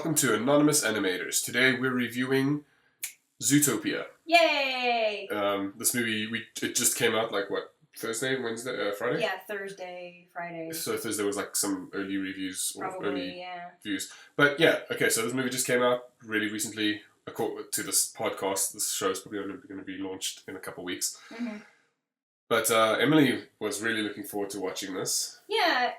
welcome to Anonymous Animators. Today we're reviewing Zootopia. Yay! This movie, it just came out like what, Thursday, Wednesday, Friday? Yeah, Thursday, Friday. So Thursday was like some early reviews or Probably, early yeah. views. But yeah, okay, so this movie just came out really recently. According to this podcast, this show is probably only going to be launched in a couple weeks. Mm-hmm. But Emily was really looking forward to watching this. Yeah,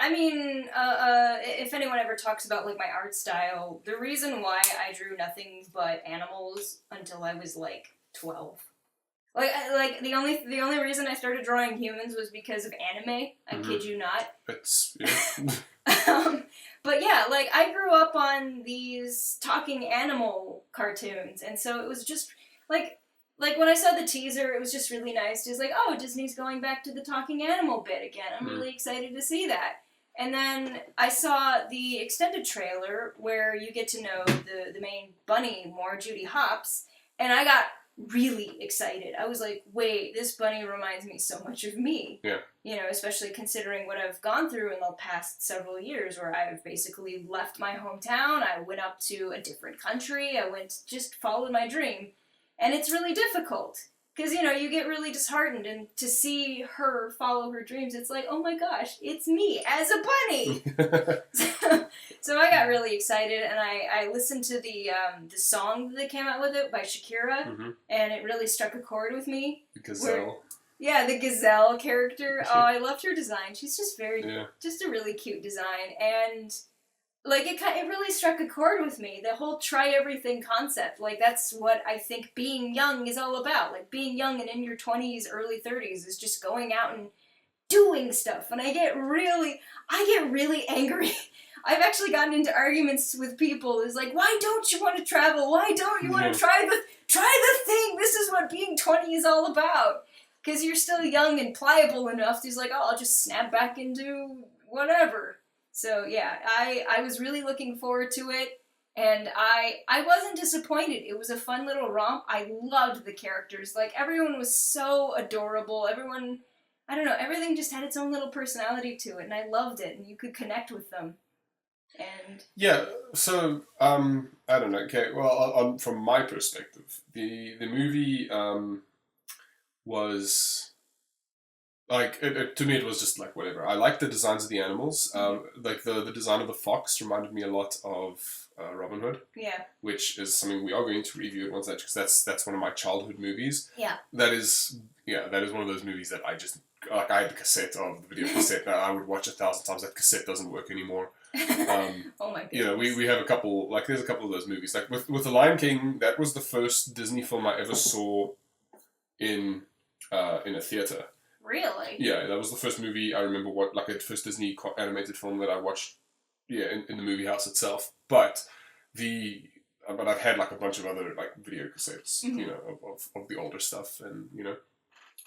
if anyone ever talks about like my art style, the reason why I drew nothing but animals until I was like 12. The only reason I started drawing humans was because of anime. I kid you not. It's yeah. But yeah, like I grew up on these talking animal cartoons, and so it was just like when I saw the teaser, it was just really nice. Just like, oh, Disney's going back to the talking animal bit again. I'm really excited to see that. And then I saw the extended trailer where you get to know the main bunny more, Judy Hopps, and I got really excited. I was like, wait, this bunny reminds me so much of me. Yeah. You know, especially considering what I've gone through in the past several years where I've basically left my hometown, I went up to a different country, just followed my dream. And it's really difficult. Because, you know, you get really disheartened, and to see her follow her dreams, it's like, oh my gosh, it's me as a bunny! So I got really excited, and I listened to the song that came out with it by Shakira, and it really struck a chord with me. The gazelle. The gazelle character. Oh, I loved her design. She's just just a really cute design, and like it really struck a chord with me. The whole try everything concept, like that's what I think being young is all about. Like being young and in your 20s, early 30s is just going out and doing stuff. And I get really angry. I've actually gotten into arguments with people. It's like, why don't you want to travel? Why don't you want to try the thing? This is what being 20 is all about. Because you're still young and pliable enough. He's like, oh, I'll just snap back into whatever. So yeah, I was really looking forward to it, and I wasn't disappointed. It was a fun little romp. I loved the characters. Like, everyone was so adorable. Everyone, I don't know, everything just had its own little personality to it, and I loved it, and you could connect with them. And yeah, so I don't know. Okay, well, from my perspective, the movie was. Like, to me, it was just like whatever. I liked the designs of the animals. Like the design of the fox reminded me a lot of Robin Hood. Yeah. Which is something we are going to review at once, because that's one of my childhood movies. Yeah. That is one of those movies that I just like. I had the cassette of the video cassette that I would watch 1,000 times. That cassette doesn't work anymore. Oh my goodness. You know, we have a couple. Like, there's a couple of those movies. Like with The Lion King, that was the first Disney film I ever saw in a theater. Really? Yeah, that was the first movie I remember. The first Disney animated film that I watched. Yeah, in the movie house itself. But I've had like a bunch of other like video cassettes, you know, of the older stuff, and you know.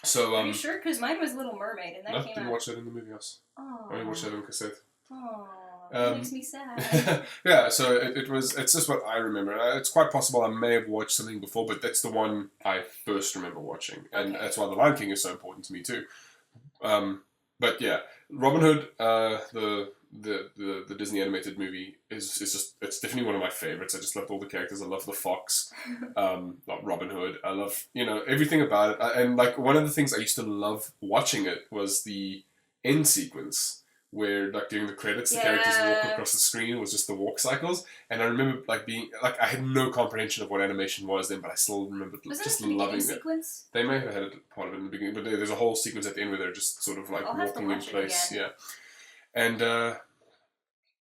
So are you sure? Because mine was Little Mermaid, and that came out. Didn't watch that in the movie house. Oh. I only watched that on cassette. Oh, that makes me sad. Yeah, so it's just what I remember. It's quite possible I may have watched something before, but that's the one I first remember watching. And that's why The Lion King is so important to me too. But yeah, Robin Hood, the Disney animated movie it's definitely one of my favorites. I just loved all the characters. I love the fox, Robin Hood. I love, you know, everything about it. And like one of the things I used to love watching it was the end sequence, where like during the credits the characters walk across the screen. It was just the walk cycles, and I remember like being like, I had no comprehension of what animation was then, but I still remember just loving it. Sequence? They may have had part of it in the beginning, but there's a whole sequence at the end where they're just sort of like walking in place. Yeah, and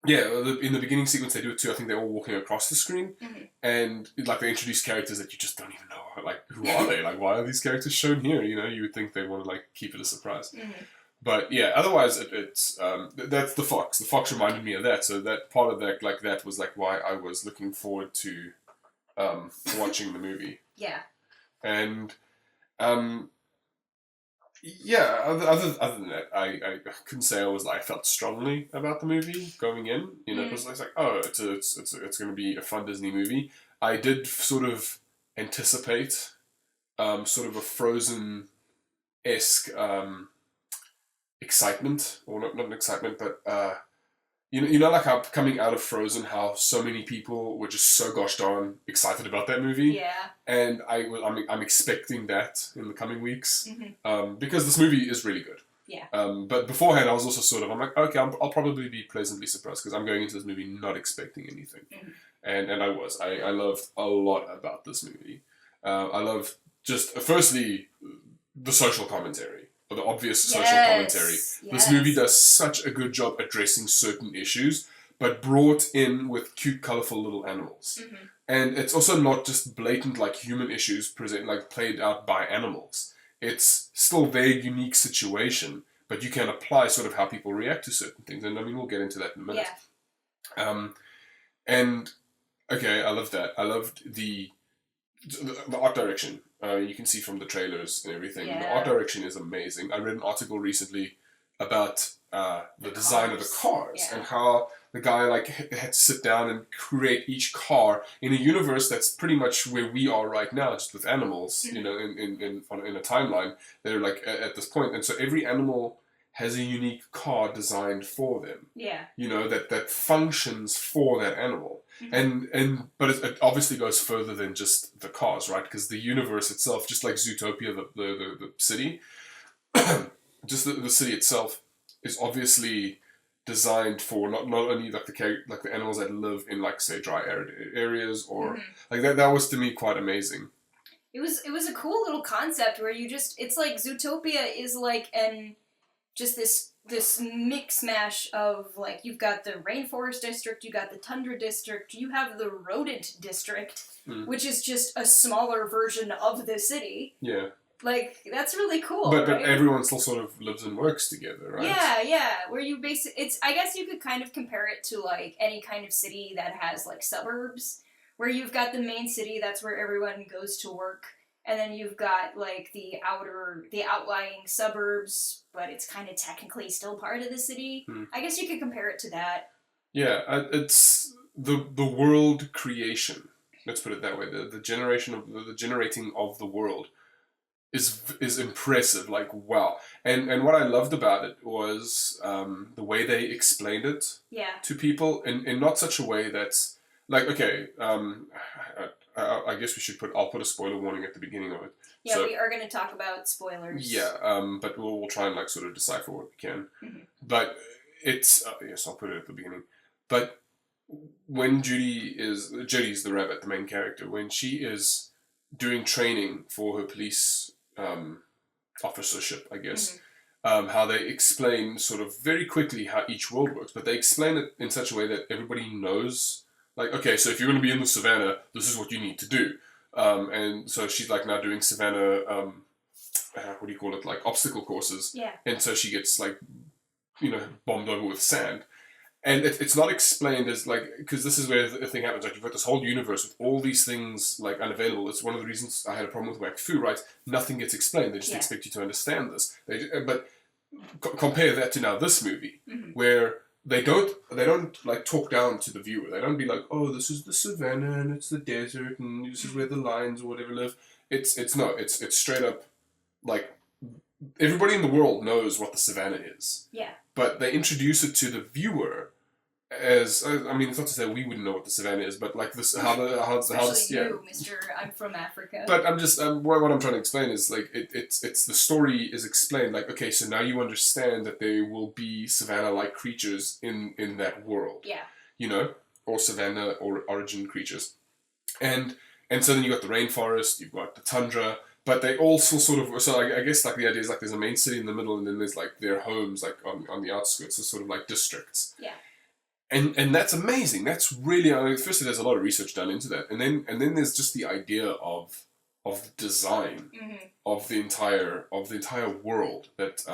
in the beginning sequence they do it too. I think they're all walking across the screen, and like they introduce characters that you just don't even know, like who are they? Like, why are these characters shown here? You know, you would think they want to like keep it a surprise. But yeah, otherwise it's that's the fox. The fox reminded me of that, so that part of that was like why I was looking forward to watching the movie. Yeah. And yeah, other than that, I couldn't say I felt strongly about the movie going in. You know, because I was like, oh, it's going to be a fun Disney movie. I did sort of anticipate sort of a Frozen-esque excitement, or not an excitement, but you know, like how coming out of Frozen, how so many people were just so gosh darn excited about that movie. Yeah. And I'm expecting that in the coming weeks, Mm-hmm. because this movie is really good. Yeah. But beforehand, I was also sort of, I'm like, okay, I'll probably be pleasantly surprised because I'm going into this movie not expecting anything. Mm-hmm. And I loved a lot about this movie. I love just, firstly, the social commentary, or the obvious social commentary. Yes. This movie does such a good job addressing certain issues, but brought in with cute, colorful little animals. Mm-hmm. And it's also not just blatant, like, human issues played out by animals. It's still a very unique situation, but you can apply sort of how people react to certain things. And I mean, we'll get into that in a minute. Yeah. And okay, I love that. I loved the art direction. You can see from the trailers and everything. Yeah. The art direction is amazing. I read an article recently about the design of the cars, and how the guy like had to sit down and create each car in a universe that's pretty much where we are right now, just with animals. Mm-hmm. You know, in a timeline, they're like at this point, and so every animal has a unique car designed for them. Yeah. You know, that functions for that animal. Mm-hmm. But it obviously goes further than just the cars, right? Because the universe itself, just like Zootopia, the city, just the city itself is obviously designed for not only like the animals that live in, like, say, dry arid areas, or like that. That was to me quite amazing. It was a cool little concept where it's like Zootopia is like just this mix mash of, like, you've got the rainforest district, you got the tundra district, you have the rodent district, which is just a smaller version of the city. Yeah. Like, that's really cool. But right? everyone still sort of lives and works together, right? Yeah. Where you I guess you could kind of compare it to, like, any kind of city that has, like, suburbs, where you've got the main city, that's where everyone goes to work. And then you've got, like, the outlying suburbs, but it's kind of technically still part of the city. I guess you could compare it to that. Yeah, it's the world creation. Let's put it that way. The generating of the world is impressive. Like, wow. And what I loved about it was the way they explained it to people in not such a way that's like, okay, I guess I'll put a spoiler warning at the beginning of it. Yeah, so, we are going to talk about spoilers. Yeah, but we'll try and, like, sort of decipher what we can. But it's, yes, I'll put it at the beginning. But when Judy's the rabbit, the main character, when she is doing training for her police officership, I guess, how they explain sort of very quickly how each world works, but they explain it in such a way that everybody knows. Like, okay, so if you're going to be in the savannah, this is what you need to do. And so she's, like, now doing savannah, what do you call it, like, obstacle courses. Yeah. And so she gets, like, you know, bombed over with sand. And it's not explained as, like, because this is where the thing happens. Like, you've got this whole universe with all these things, like, unavailable. It's one of the reasons I had a problem with Whack Fu, right? Nothing gets explained. They just expect you to understand this. But compare that to now this movie, where they don't like talk down to the viewer. They don't be like, oh, this is the savannah and it's the desert and this is where the lions or whatever live. It's straight up, like, everybody in the world knows what the savannah is. Yeah. But they introduce it to the viewer as, I mean, it's not to say we wouldn't know what the savannah is, but, like, this Especially you, Mr. I'm from Africa. But I'm just what I'm trying to explain is, like, it's the story is explained, like, okay, so now you understand that there will be savannah-like creatures in that world. Yeah. You know, or savannah or origin creatures, and so then you got the rainforest, you've got the tundra. But they also sort of, so I guess, like, the idea is, like, there's a main city in the middle, and then there's, like, their homes, like, on the outskirts, so sort of like districts. Yeah. And that's amazing. That's really, I mean, firstly, there's a lot of research done into that, and then there's just the idea of design of the entire world that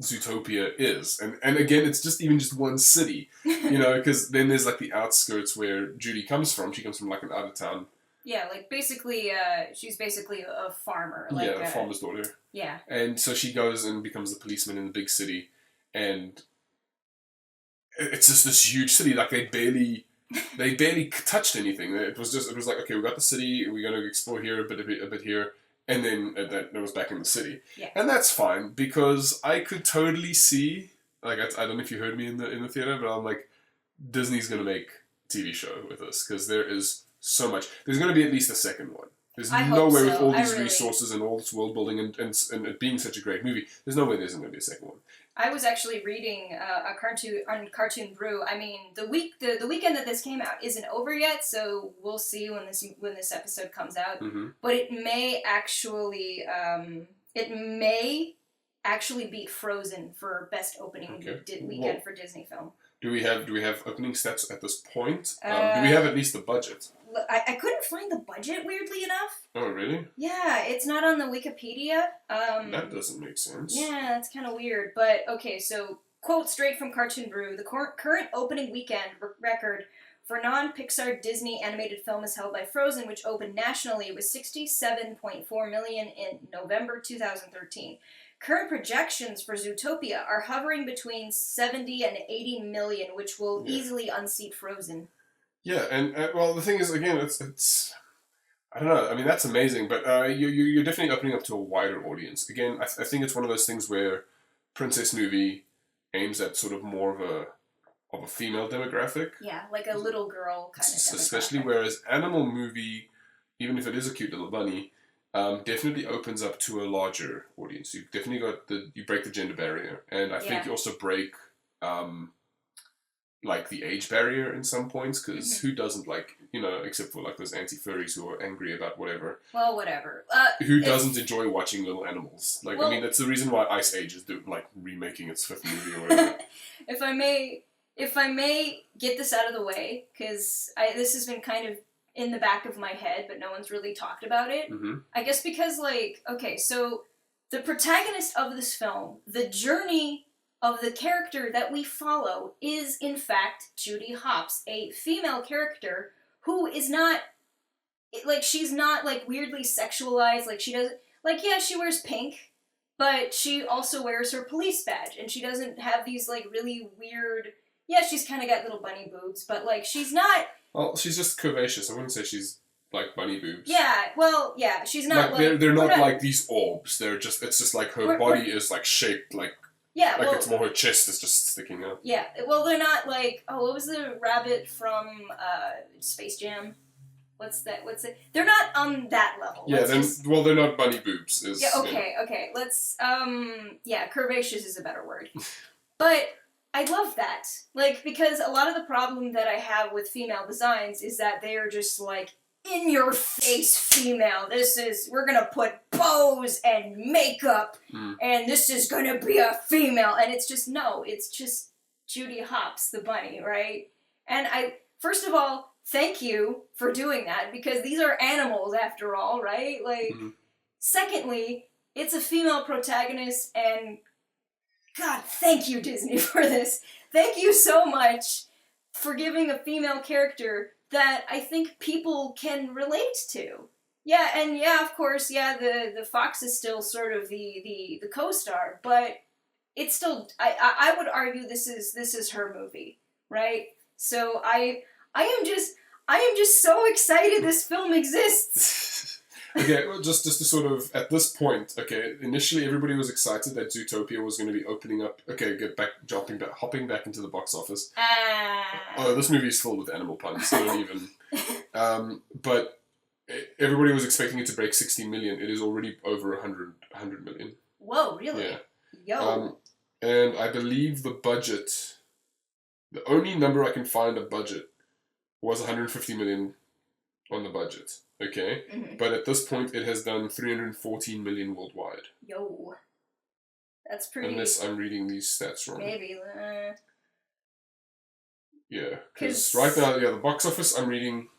Zootopia is, and again, it's just one city, you know, because then there's, like, the outskirts where Judy comes from. She comes from, like, an out of town. Yeah, like, basically, she's basically a farmer. Like, a farmer's daughter. Yeah. And so she goes and becomes the policeman in the big city, and it's just this huge city. Like, they barely touched anything. It was like, okay, we got the city, we're going to explore here a bit here, and then it was back in the city. Yeah. And that's fine, because I could totally see like I don't know if you heard me in the theater, but I'm like, Disney's gonna make a TV show with this because there is so much. There's gonna be at least a second one. There's no way with all these resources and all this world building and it being such a great movie. There's no way there's going to be a second one. I was actually reading a cartoon on Cartoon Brew. I mean, the weekend that this came out isn't over yet, so we'll see when this episode comes out. Mm-hmm. But it may actually beat Frozen for best opening weekend for Disney film. Do we have opening stats at this point? Do we have at least the budget? I couldn't find the budget, weirdly enough. Oh, really? Yeah, it's not on the Wikipedia. That doesn't make sense. Yeah, that's kind of weird. But, okay, so, quote straight from Cartoon Brew, the current opening weekend record for non-Pixar Disney animated film is held by Frozen, which opened nationally with $67.4 million in November 2013. Current projections for Zootopia are hovering between 70 and 80 million, which will easily unseat Frozen. Yeah, and well, the thing is, again, it's I don't know. I mean, that's amazing, but you're definitely opening up to a wider audience. Again, I think it's one of those things where princess movie aims at sort of more of a female demographic. Yeah, like a little girl kind of demographic. Especially whereas animal movie, even if it is a cute little bunny, definitely opens up to a larger audience. You've definitely got you break the gender barrier, and I think you also break like the age barrier in some points, because who doesn't like, except for like those anti-furries who are angry about whatever. Well, whatever. Who doesn't enjoy watching little animals? Like, well, I mean, that's the reason why Ice Age is remaking its 5th movie or whatever. If I may get this out of the way, because this has been kind of in the back of my head, but no one's really talked about it. Mm-hmm. I guess because, like, okay, so the protagonist of this film, the journey of the character that we follow is, in fact, Judy Hopps, a female character who is not, like, she's not, like, weirdly sexualized, like, she doesn't, like, yeah, she wears pink, but she also wears her police badge, and she doesn't have these, like, really weird, yeah, she's kind of got little bunny boobs, but, like, she's not... Well, she's just curvaceous. I wouldn't say she's, like, bunny boobs. Yeah, well, yeah, she's not, like... They're not, like, these orbs. It's just, like, her body is, like, shaped, like... Yeah, like, it's more her chest is just sticking out. Yeah, well, they're not like... Oh, what was the rabbit from Space Jam? They're not on that level. Yeah, they're not bunny boobs. Okay. Let's... Yeah, curvaceous is a better word. But I love that. Like, because a lot of the problem that I have with female designs is that they are just, like, in-your-face female. We're gonna put bows and makeup, and this is gonna be a female. And it's just, no, it's just Judy Hopps, the bunny, right? And first of all, thank you for doing that, because these are animals after all, right? Like, secondly, it's a female protagonist, and God, thank you, Disney, for this. Thank you so much for giving a female character that I think people can relate to. Yeah, and yeah, of course, yeah, the fox is still sort of the co-star, but it's still, I would argue this is her movie, right? So I am just so excited this film exists. Okay, well, just to sort of, at this point, okay, initially everybody was excited that Zootopia was going to be opening up, okay, hopping back into the box office. Oh, this movie is filled with animal puns, so don't even. But everybody was expecting it to break 60 million. It is already over 100 million. Whoa, really? Yeah. Yo. And I believe the budget, the only number I can find a budget was 150 million on the budget. Okay, but at this point it has done 314 million worldwide. Yo, that's pretty... Unless I'm reading these stats wrong. Maybe. Yeah, because right now, the box office I'm reading...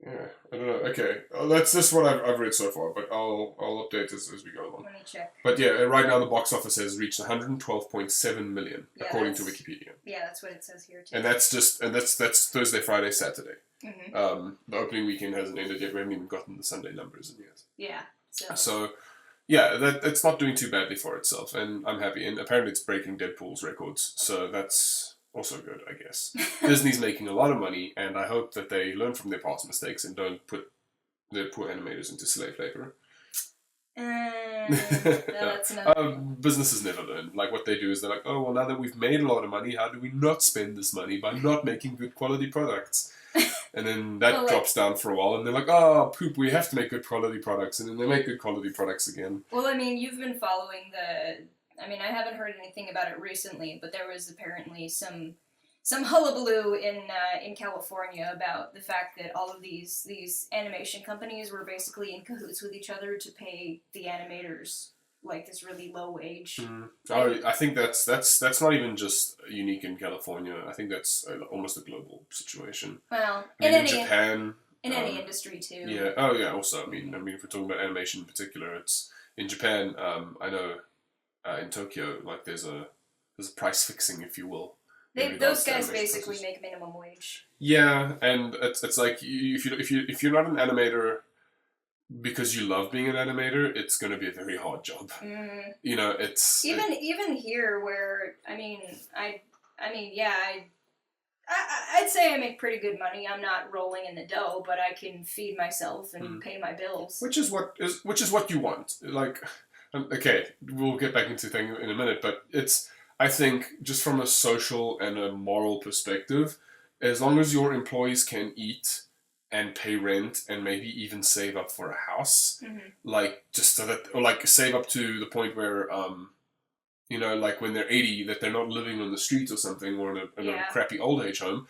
Yeah, I don't know. Okay, that's just what I've read so far, but I'll update as we go along. Let me check. But yeah, right now the box office has reached 112.7 million, according to Wikipedia. Yeah, that's what it says here too. And that's Thursday, Friday, Saturday. The opening weekend hasn't ended yet. We haven't even gotten the Sunday numbers in yet. Yeah. So yeah, it's not doing too badly for itself, and I'm happy. And apparently it's breaking Deadpool's records, so that's also good, I guess. Disney's making a lot of money, and I hope that they learn from their past mistakes and don't put their poor animators into slave labor. That's another. Businesses never learn. Like what they do is they're like, oh well, now that we've made a lot of money, how do we not spend this money by not making good quality products? And then that Well, drops down for a while, and they're like, oh poop, we have to make good quality products, and then they make good quality products again. Well, I mean, you've been following I mean, I haven't heard anything about it recently, but there was apparently some hullabaloo in California about the fact that all of these animation companies were basically in cahoots with each other to pay the animators like this really low wage. Oh, I think that's not even just unique in California. I think that's almost a global situation. Well, I mean, in Japan, in any industry too. Yeah. Oh, yeah. Also, I mean, if we're talking about animation in particular, it's in Japan. I know in Tokyo, like there's a price fixing, if you will. Those guys basically make minimum wage. Yeah, and it's like if you're not an animator because you love being an animator, it's going to be a very hard job. You know, it's even here where I'd say I make pretty good money. I'm not rolling in the dough, but I can feed myself and pay my bills. Which is what you want. Like, okay, we'll get back into things in a minute, but I think just from a social and a moral perspective, as long as your employees can eat and pay rent and maybe even save up for a house, like just so that, or like save up to the point where, you know, like when they're 80, that they're not living on the streets or something, or in a crappy old age home,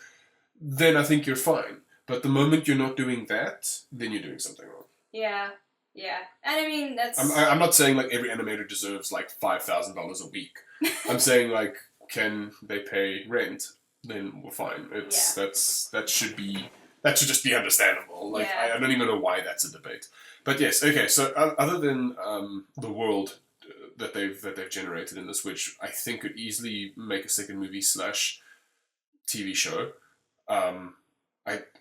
then I think you're fine. But the moment you're not doing that, then you're doing something wrong. Yeah. Yeah, and I mean that's. I'm not saying like every animator deserves like $5,000 a week. I'm saying like, can they pay rent? Then we're fine. That should just be understandable. Like I don't even know why that's a debate. But yes, okay. So other than the world that they've generated in this, which I think could easily make a second movie / TV show.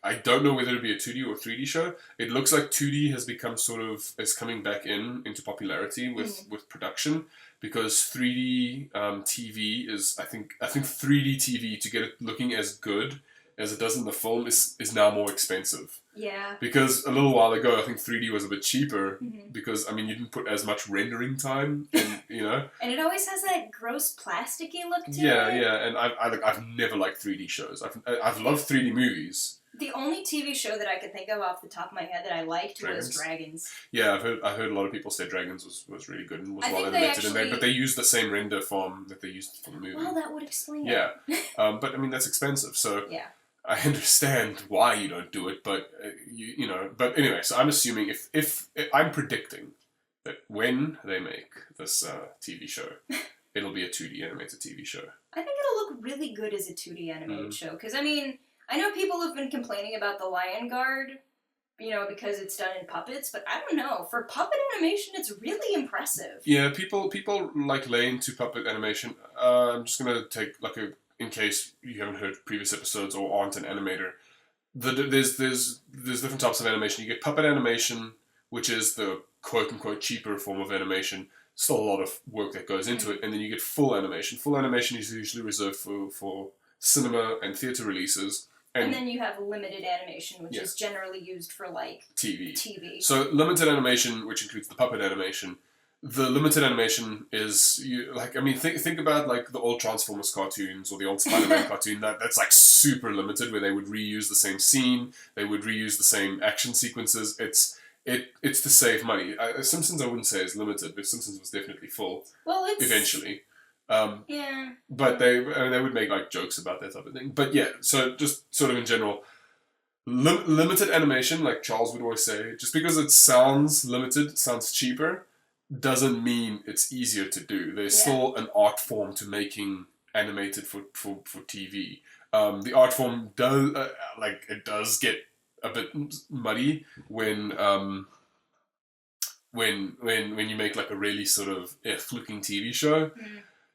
I don't know whether it'll be a 2D or 3D show. It looks like 2D has become is coming back into popularity with production, because 3D TV is, I think 3D TV, to get it looking as good as it does in the film, is now more expensive. Yeah. Because a little while ago, I think 3D was a bit cheaper because, I mean, you didn't put as much rendering time, and you know. And it always has that gross plasticky look to it. Yeah, and I've never liked 3D shows. I've loved 3D movies. The only TV show that I can think of off the top of my head that I liked was Dragons. Yeah, I heard a lot of people say Dragons was really good and was well animated, but they used the same render farm that they used for the movie. Well, that would explain it. Yeah, but I mean that's expensive, so yeah. I understand why you don't do it, but you know. But anyway, so I'm assuming if I'm predicting that when they make this TV show, it'll be a 2D animated TV show. I think it'll look really good as a 2D animated show, because I mean, I know people have been complaining about the Lion Guard, you know, because it's done in puppets, but I don't know. For puppet animation, it's really impressive. Yeah, people like lay into puppet animation. I'm just gonna take in case you haven't heard previous episodes or aren't an animator. There's different types of animation. You get puppet animation, which is the quote unquote cheaper form of animation. Still a lot of work that goes into it, and then you get full animation. Full animation is usually reserved for cinema and theater releases. And then you have limited animation, which is generally used for, like, TV. So limited animation, which includes the puppet animation. The limited animation is, think about, like, the old Transformers cartoons or the old Spider-Man cartoon. That's, like, super limited, where they would reuse the same scene. They would reuse the same action sequences. It's to save money. Simpsons I wouldn't say is limited, but Simpsons was definitely full. Well, it's... Eventually. Yeah. But they would make like jokes about that type of thing. But yeah, so just sort of in general, limited animation, like Charles would always say, just because it sounds limited, sounds cheaper, doesn't mean it's easier to do. There's still an art form to making animated for TV. The art form does get a bit muddy when you make like a really sort of looking TV show.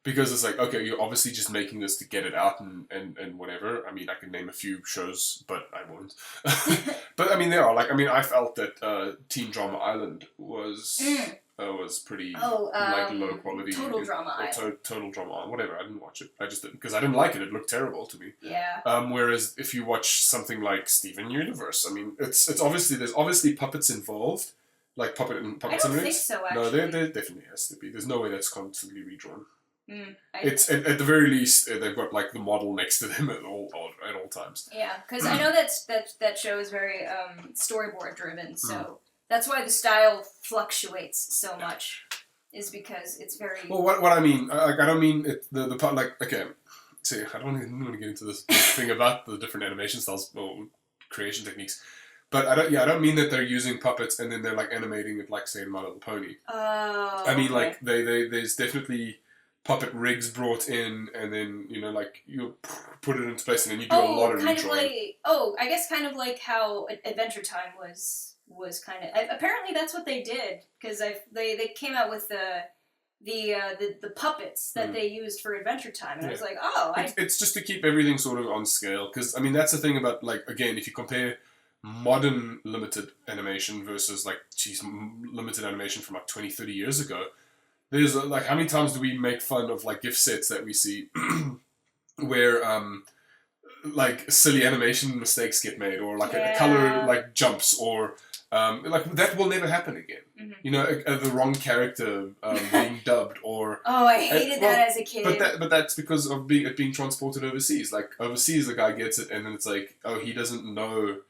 Because it's like, okay, you're obviously just making this to get it out and whatever. I mean, I can name a few shows, but I won't. But I mean, there are I felt that Teen Drama Island was pretty low quality. Total Drama Island. Total Drama Island, whatever. I didn't watch it. I just didn't, because I didn't like it. It looked terrible to me. Yeah. Whereas if you watch something like Steven Universe, I mean, it's obviously there's obviously puppets involved. Like I puppets don't and think rigs? so, No, actually. there definitely has to be. There's no way that's constantly redrawn. I It's at the very least they've got like the model next to them at all times. Yeah, because I know that show is very storyboard driven, so that's why the style fluctuates so much. Is because it's very Well, what I mean, I don't mean it, the part like okay. See, I don't even want to get into this thing about the different animation styles or creation techniques, but I don't mean that they're using puppets and then they're like animating it like say in My Little Pony. Oh, I mean okay. like there's definitely puppet rigs brought in, and then you know like you put it into place, and then you do a lot of redrawing. I guess kind of like how Adventure Time was kind of. Apparently, that's what they did because they came out with the puppets that they used for Adventure Time, and I was like, oh, it's just to keep everything sort of on scale. Because I mean, that's the thing about like again, if you compare modern limited animation versus like limited animation from like 20, 30 years ago. There's like how many times do we make fun of like gift sets that we see where like silly animation mistakes get made, or like a color like jumps, or like that will never happen again. Mm-hmm. You know, the wrong character being dubbed, or I hated that as a kid. But that's because of it being transported overseas. Like overseas, the guy gets it, and then it's like, oh, he doesn't know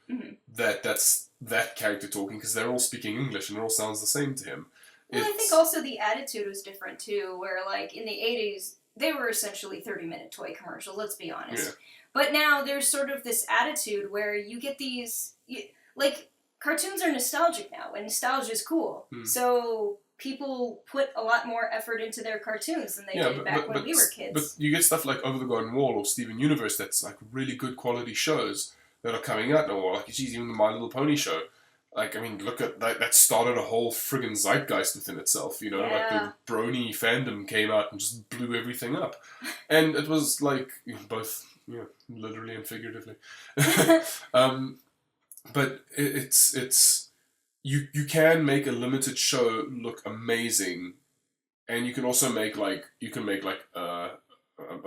that's that character talking because they're all speaking English and it all sounds the same to him. Well, I think also the attitude was different too, where like in the 80s, they were essentially 30-minute toy commercials, let's be honest. Yeah. But now there's sort of this attitude where you get these, like, cartoons are nostalgic now, and nostalgia is cool. So people put a lot more effort into their cartoons than they did back when we were kids. But you get stuff like Over the Garden Wall or Steven Universe that's like really good quality shows that are coming out now, or like, geez, even the My Little Pony show. Like, I mean, look at that. That started a whole friggin' zeitgeist within itself, you know? Like, the brony fandom came out and just blew everything up. And it was, like, both, literally and figuratively. But it's... You can make a limited show look amazing, and you can also make, like... a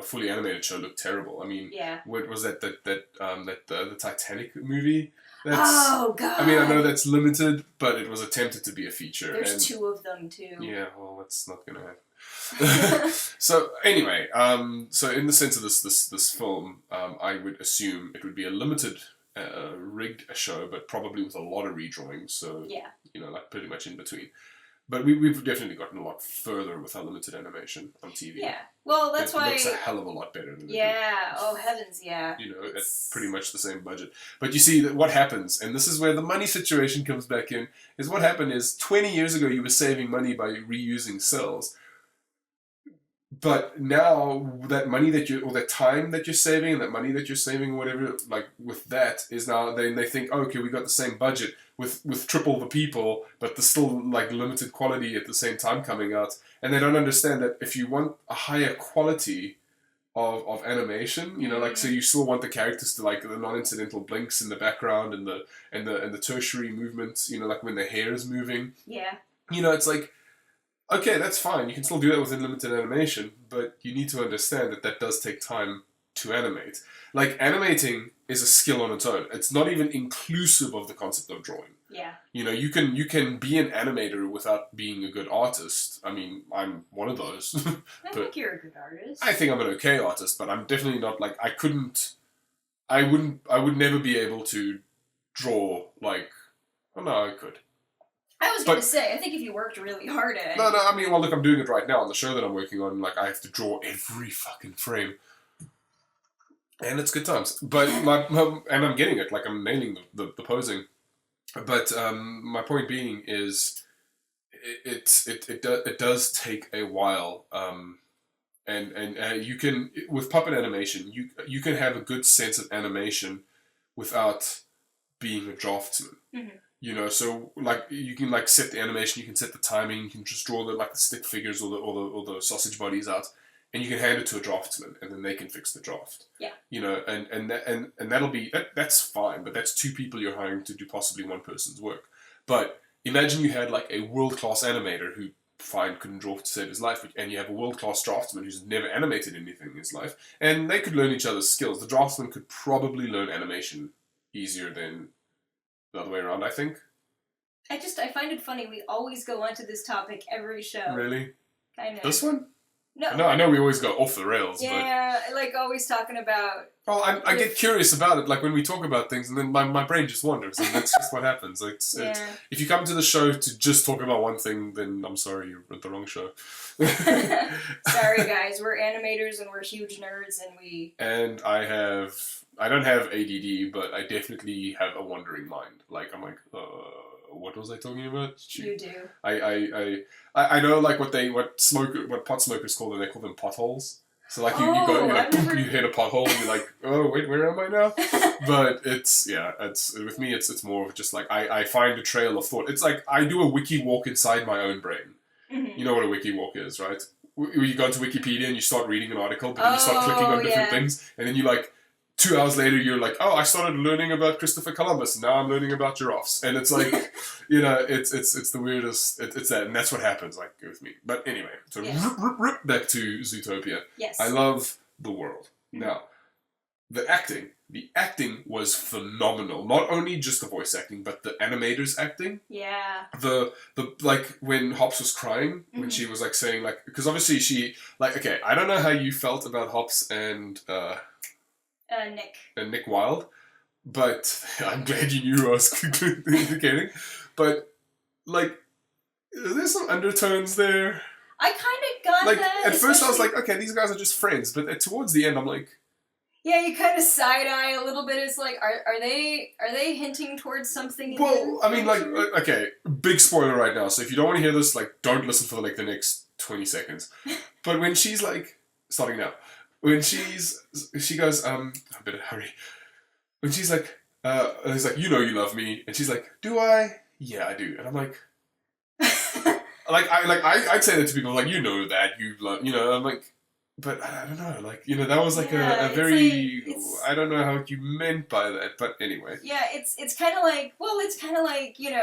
fully animated show look terrible. I mean, what was that the Titanic movie? Oh god! I mean, I know that's limited, but it was attempted to be a feature. There's 2 of them too. Yeah, well, that's not gonna happen. So anyway, so in the sense of this film, I would assume it would be a limited rigged show, but probably with a lot of redrawings. So like pretty much in between. But we've definitely gotten a lot further with our limited animation on TV. Yeah. Well, that's why... It looks a hell of a lot better than it did. Oh heavens, yeah. You know, at pretty much the same budget. But you see, that what happens, and this is where the money situation comes back in, is what happened is 20 years ago you were saving money by reusing cells. But now, that money or that time that you're saving, and that money that you're saving, or whatever, like, with that, is now, they think, oh, okay, we got the same budget with triple the people, but there's still, like, limited quality at the same time coming out. And they don't understand that if you want a higher quality of animation, you know, like, so you still want the characters to, like, the non-incidental blinks in the background, and the tertiary movements, you know, like when the hair is moving. Yeah. You know, it's like, okay, that's fine. You can still do that within limited animation, but you need to understand that does take time to animate. Like, animating is a skill on its own. It's not even inclusive of the concept of drawing. Yeah. You know, you can be an animator without being a good artist. I mean, I'm one of those. I think you're a good artist. I think I'm an okay artist, but I'm definitely not, like, I would never be able to draw, like, oh no, I could. I was going to say, I think if you worked really hard at it... No, I mean, well, look, I'm doing it right now on the show that I'm working on. Like, I have to draw every fucking frame. And it's good times. But, and I'm getting it. Like, I'm nailing the posing. But my point being is, it does take a while. And you can, with puppet animation, you can have a good sense of animation without being a draftsman. Mm-hmm. You know, so like you can like set the animation, you can set the timing, you can just draw the stick figures or the sausage bodies out, and you can hand it to a draftsman, and then they can fix the draft. Yeah. You know, and that'll be that's fine, but that's 2 people you're hiring to do possibly 1 person's work. But imagine you had like a world-class animator who couldn't draw to save his life, and you have a world-class draftsman who's never animated anything in his life, and they could learn each other's skills. The draftsman could probably learn animation easier than the other way around, I think. I find it funny. We always go onto this topic every show. Really? Kind of. This one? No, I know we always go off the rails, yeah, like always talking about... Well, I get curious about it, like when we talk about things, and then my brain just wanders, and that's just what happens. Like, if you come to the show to just talk about one thing, then I'm sorry, you're at the wrong show. Sorry, guys, we're animators, and we're huge nerds, and we... And I don't have ADD, but I definitely have a wandering mind. Like, I'm like, what was I talking about? You do. I know like what pot smokers call them. They call them potholes. So like you you hit a pothole and you're like, oh wait, where am I now? But it's with me it's more of just like I find a trail of thought. It's like I do a wiki walk inside my own brain. Mm-hmm. You know what a wiki walk is, right? You go to Wikipedia and you start reading an article, but then you start clicking on different things, and then you like 2 hours later, you're like, oh, I started learning about Christopher Columbus, and now I'm learning about giraffes. And it's like, it's the weirdest, it's that, and that's what happens, like, with me. But anyway, so back to Zootopia. Yes. I love the world. Mm-hmm. Now, the acting was phenomenal. Not only just the voice acting, but the animators acting. Yeah. The like, when Hops was crying, when she was, like, saying, like, because obviously she, like, okay, I don't know how you felt about Hops and, Nick. And Nick Wilde, but I'm glad you knew I was indicating. But like, there's some undertones there. I kind of got like, that. At first, I was like, okay, these guys are just friends. But towards the end, I'm like, yeah, you kind of side eye a little bit. It's like, are they hinting towards something? Well, I mean, like, okay, big spoiler right now. So if you don't want to hear this, like, don't listen for like the next 20 seconds. But when she's like, starting now. When she goes, I better hurry. When she's like, he's like, you know you love me. And she's like, do I? Yeah, I do. And I'm like, I'd say that to people, like, you know that, you love, I'm like, but I don't know, like, that was like a very, I don't know how you meant by that, but anyway. Yeah, it's kind of like,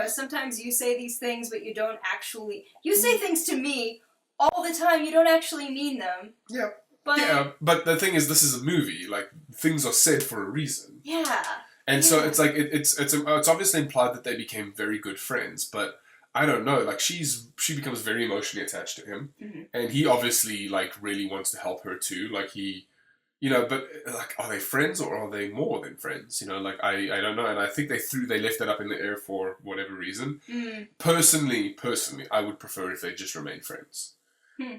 sometimes you say these things, but you don't actually, you say things to me all the time, you don't actually mean them. Yeah. But the thing is, this is a movie. Like, things are said for a reason. Yeah. And so it's like it's obviously implied that they became very good friends, but I don't know. Like, she becomes very emotionally attached to him, and he obviously like really wants to help her too. Like he, but like, are they friends or are they more than friends? Like I don't know. And I think they left that up in the air for whatever reason. Personally, I would prefer if they just remain friends.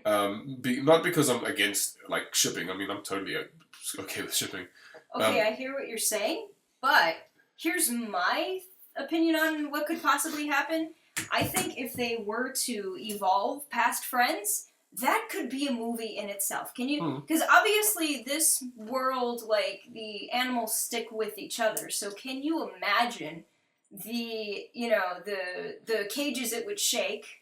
Not because I'm against like shipping. I mean, I'm totally okay with shipping. Okay, I hear what you're saying, but here's my opinion on what could possibly happen. I think if they were to evolve past friends, that could be a movie in itself. Can you? Because obviously this world, like, the animals stick with each other. So can you imagine the cages it would shake?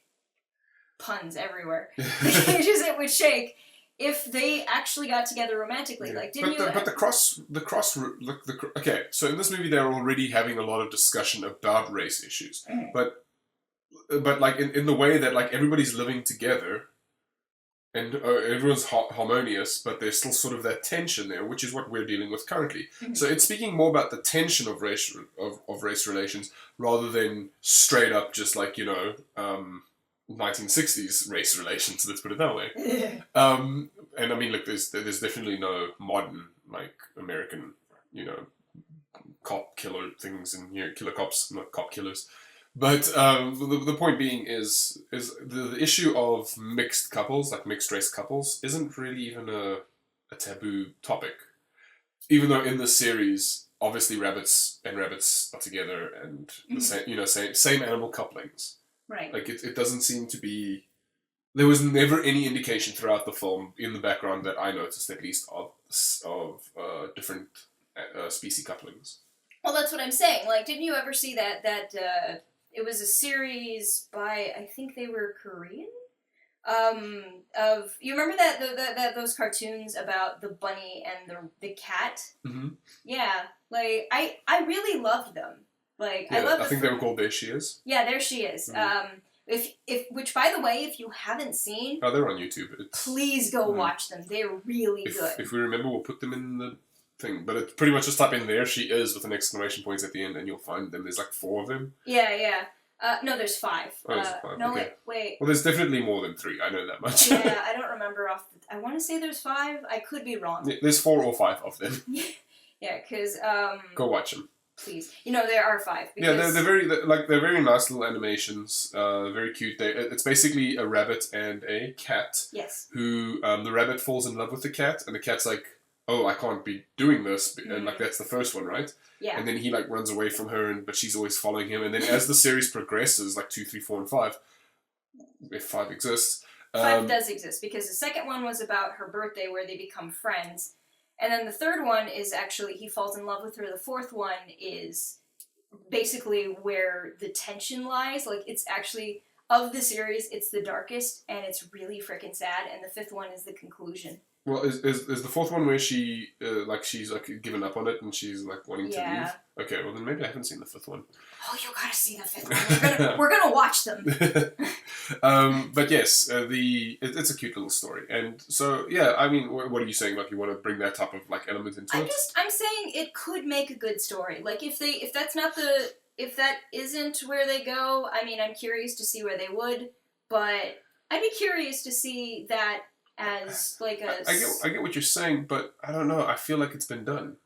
Puns everywhere. The cages it would shake if they actually got together romantically. Like, okay, so in this movie they're already having a lot of discussion about race issues, but like in the way that like everybody's living together and everyone's harmonious, but there's still sort of that tension there, which is what we're dealing with currently. So it's speaking more about the tension of race relations rather than straight up just like 1960s race relations, let's put it that way. And I mean, look, there's definitely no modern, like, American, cop killer things and killer cops, not cop killers. But the point being is the issue of mixed couples, like mixed race couples, isn't really even a taboo topic. Even though in the series, obviously rabbits are together and the same animal couplings. Right. Like, it doesn't seem to be... There was never any indication throughout the film, in the background that I noticed at least, of different species couplings. Well, that's what I'm saying. Like, didn't you ever see that it was a series by, I think they were Korean? You remember that those cartoons about the bunny and the cat? Mm-hmm. Yeah. Like, I really loved them. Like, yeah, I think they were called There She Is. Yeah, There She Is. Mm-hmm. Which, by the way, if you haven't seen... Oh, they're on YouTube. Please go watch them. They're really good. If we remember, we'll put them in the thing. But it's pretty much just type in There She Is with an exclamation point at the end and you'll find them. There's like 4 of them. Yeah. No, there's 5. Oh, there's 5. No, okay. wait. Well, there's definitely more than 3. I know that much. Yeah, I don't remember I want to say there's 5. I could be wrong. There's 4 or 5 of them. Yeah, because Go watch them. Please, there are 5. Yeah, they're very nice little animations. Very cute. It's basically a rabbit and a cat. Yes. Who the rabbit falls in love with the cat, and the cat's like, "Oh, I can't be doing this," and like that's the first one, right? Yeah. And then he like runs away from her, but she's always following him. And then as the series progresses, like 2, 3, 4, and 5, if 5 exists, 5 does exist because the second one was about her birthday where they become friends. And then the third one is actually he falls in love with her. The fourth one is basically where the tension lies. Like, it's actually, of the series, it's the darkest, and it's really freaking sad. And the fifth one is the conclusion. Well, is the fourth one where she's like given up on it and she's like wanting to leave? Okay, well then maybe I haven't seen the fifth one. Oh, you gotta see the fifth one. We're gonna watch them. But yes, it's a cute little story, and so yeah, I mean, what are you saying? Like, you want to bring that type of like element into it? I'm saying it could make a good story. Like, if that isn't where they go, I mean, I'm curious to see where they would, but I'd be curious to see that as like a. I get what you're saying, but I don't know. I feel like it's been done.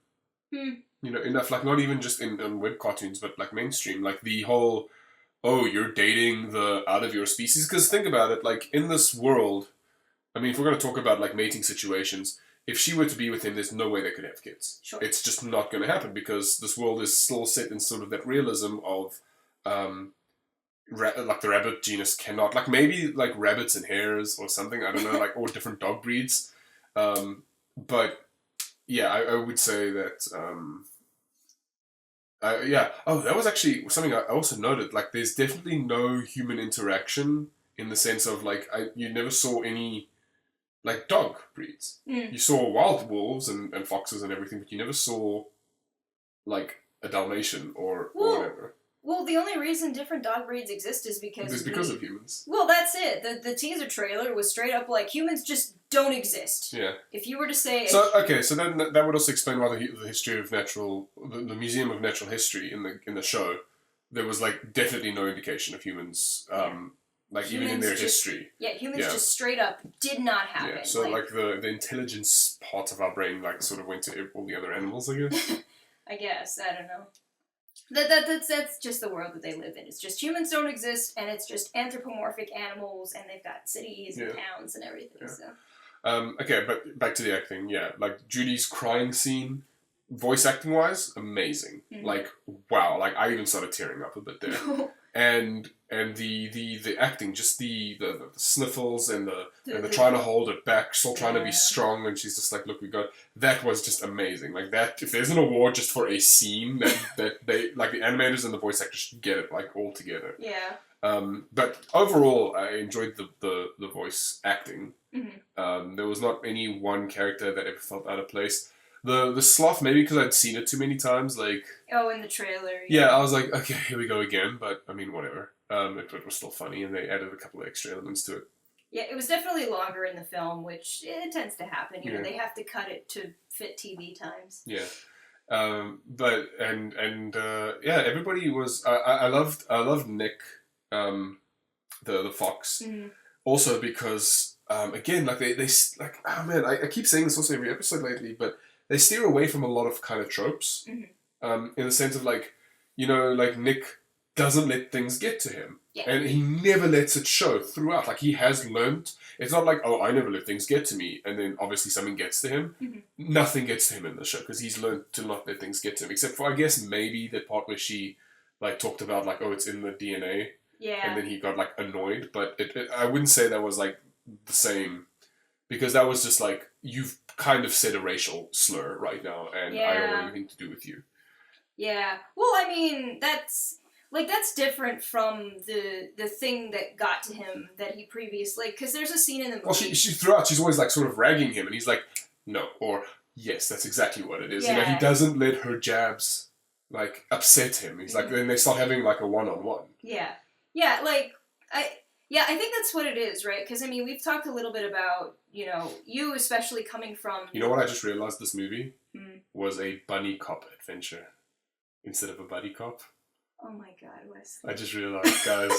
Enough, like not even just in web cartoons, but like mainstream, like the whole, oh, you're dating the out of your species. Because think about it, like in this world, I mean, if we're going to talk about like mating situations, if she were to be with him, there's no way they could have kids. Sure. It's just not going to happen because this world is still set in sort of that realism of, like the rabbit genus cannot, like maybe like rabbits and hares or something, I don't know, like or different dog breeds, but yeah, I would say that. Yeah. Oh, that was actually something I also noted. Like, there's definitely no human interaction in the sense of like you never saw any like dog breeds. You saw wild wolves and foxes and everything, but you never saw like a Dalmatian or whatever. Well, the only reason different dog breeds exist is because of humans. Well, that's it. The teaser trailer was straight up like, humans just don't exist. Yeah. If you were to say... So then that would also explain why the history of the Museum of Natural History in the show, there was like definitely no indication of humans, like humans even in their history. Yeah, humans just straight up did not happen. Yeah, so like the intelligence part of our brain like sort of went to all the other animals, I guess. I guess, I don't know. That's just the world that they live in. It's just humans don't exist, and it's just anthropomorphic animals, and they've got cities and towns and everything. Yeah. So. Okay, but back to the acting. Yeah, like Judy's crying scene, voice acting wise, amazing. Mm-hmm. Like, wow. Like, I even started tearing up a bit there. and the acting, just the sniffles and the trying to hold it back, still trying to be strong, and she's just like, look, we got, that was just amazing. Like, that, if there's an award just for a scene that they, like, the animators and the voice actors should get it, like, all together. Yeah. But overall, I enjoyed the voice acting. Mm-hmm. There was not any one character that ever felt out of place. The sloth, maybe because I'd seen it too many times, like... Oh, in the trailer. Yeah, I was like, okay, here we go again, but, I mean, whatever. It was still funny, and they added a couple of extra elements to it. Yeah, it was definitely longer in the film, which it tends to happen. You know, they have to cut it to fit TV times. Yeah. Everybody was... I loved Nick, the fox, also because, again, like, they like, oh man, I keep saying this also every episode lately, but... They steer away from a lot of kind of tropes, in the sense of like, you know, like Nick doesn't let things get to him. Yeah. And he never lets it show throughout. Like, he has learned. It's not like, oh, I never let things get to me, and then obviously something gets to him. Mm-hmm. Nothing gets to him in the show, because he's learned to not let things get to him. Except for, I guess, maybe the part where she, like, talked about, like, oh, it's in the DNA. Yeah. And then he got, like, annoyed. But I wouldn't say that was, like, the same... Because that was just like, you've kind of said a racial slur right now, and I don't want anything to do with you. Yeah. Well, I mean, that's different from the thing that got to him that he previously... Because there's a scene in the movie... Well, she throughout, she's always like sort of ragging him, and he's like, no, or, yes, that's exactly what it is. Yeah. You know, he doesn't let her jabs, like, upset him. He's like, then they start having like a one-on-one. Yeah. Yeah, like, I think that's what it is, right? Because, I mean, we've talked a little bit about, you know, you especially coming from... You know what I just realized this movie was a bunny cop adventure instead of a buddy cop? Oh my God, Wesley. I just realized, guys.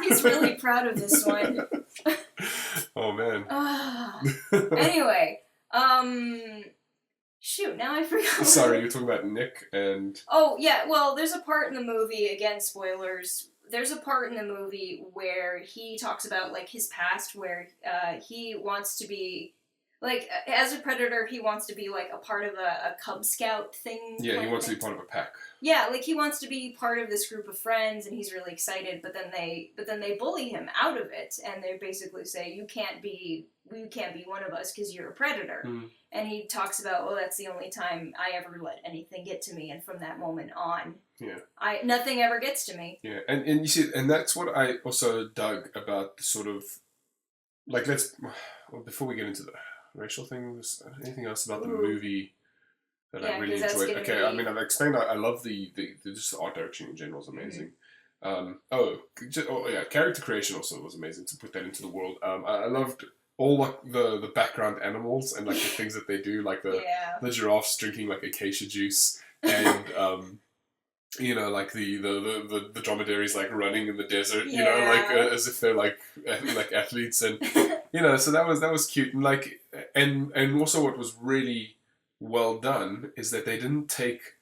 He's really proud of this one. Oh man. Anyway, shoot, now I forgot. Sorry, you're talking about Nick and... Oh, yeah, well, there's a part in the movie, again, spoilers, there's a part in the movie where he talks about, like, his past, where he wants to be, like, as a predator, he wants to be, like, a part of a Cub Scout thing. Yeah, he wants to be part of a pack. Yeah, like, he wants to be part of this group of friends, and he's really excited, but then they bully him out of it, and they basically say, you can't be one of us because you're a predator. Mm. And he talks about, well, that's the only time I ever let anything get to me, and from that moment on, nothing ever gets to me. Yeah, and you see, and that's what I also dug about the sort of, like, before we get into the racial things, anything else about the movie that I really enjoyed? Okay, I mean, I've explained, I love just the art direction in general is amazing. Mm-hmm. Character creation also was amazing to put that into the world. I loved all like the background animals and like the things that they do, like the giraffes drinking like acacia juice, and like the dromedaries like running in the desert, as if they're like athletes, and so that was cute, and like and also what was really well done is that they didn't take,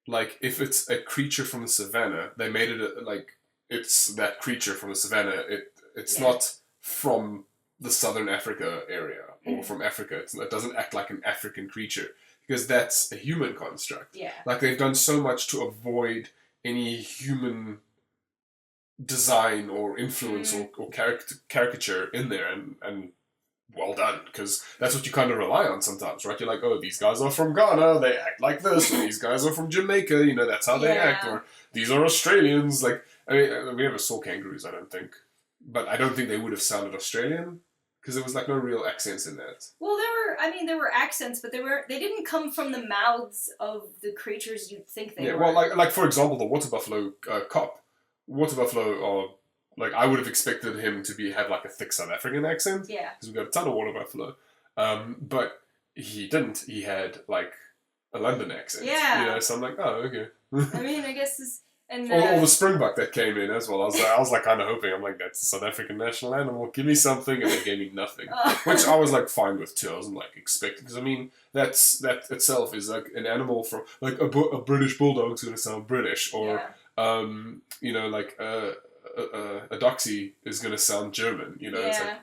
like, if it's a creature from the savannah, they made it like it's that creature from the savannah. It's not from the Southern Africa area or from Africa. It doesn't act like an African creature because that's a human construct. Yeah. Like, they've done so much to avoid any human design or influence or caricature in there, and well done, because that's what you kind of rely on sometimes, right? You're like, oh, these guys are from Ghana, they act like this, or these guys are from Jamaica, that's how they act, or these are Australians. Like, I mean, we never saw kangaroos, I don't think, but I don't think they would have sounded Australian, because there was like no real accents in that. Well, there were accents, but they didn't come from the mouths of the creatures you'd think they were. Yeah, well, like for example, the water buffalo cop. Water buffalo are, like, I would have expected him to have like a thick South African accent. Yeah. Because we've got a ton of water buffalo. But he didn't. He had like a London accent. Yeah. So I'm like, oh, okay. I mean, I guess this... And, or the springbok that came in as well. I was like kind of hoping. I'm like, that's the South African national animal. Give me something, and they gave me nothing, which I was like fine with too. I wasn't like expecting, because I mean that itself is like an animal from like a British bulldog's going to sound British, or like a Dachshund is going to sound German. It's like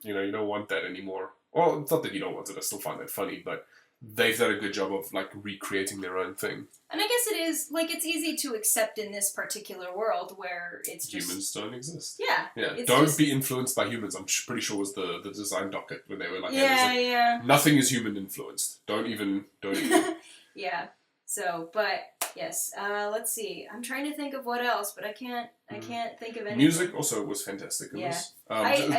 you don't want that anymore. Well, it's not that you don't want it. I still find that funny, but they've done a good job of like recreating their own thing. And I guess it is, like, it's easy to accept in this particular world where it's just... Humans don't exist. Yeah. Yeah, don't be influenced by humans, I'm pretty sure was the design docket when they were like... Nothing is human influenced. Don't even. Yeah. So, but, yes. Let's see. I'm trying to think of what else, but I can't think of anything. Music also was fantastic in this.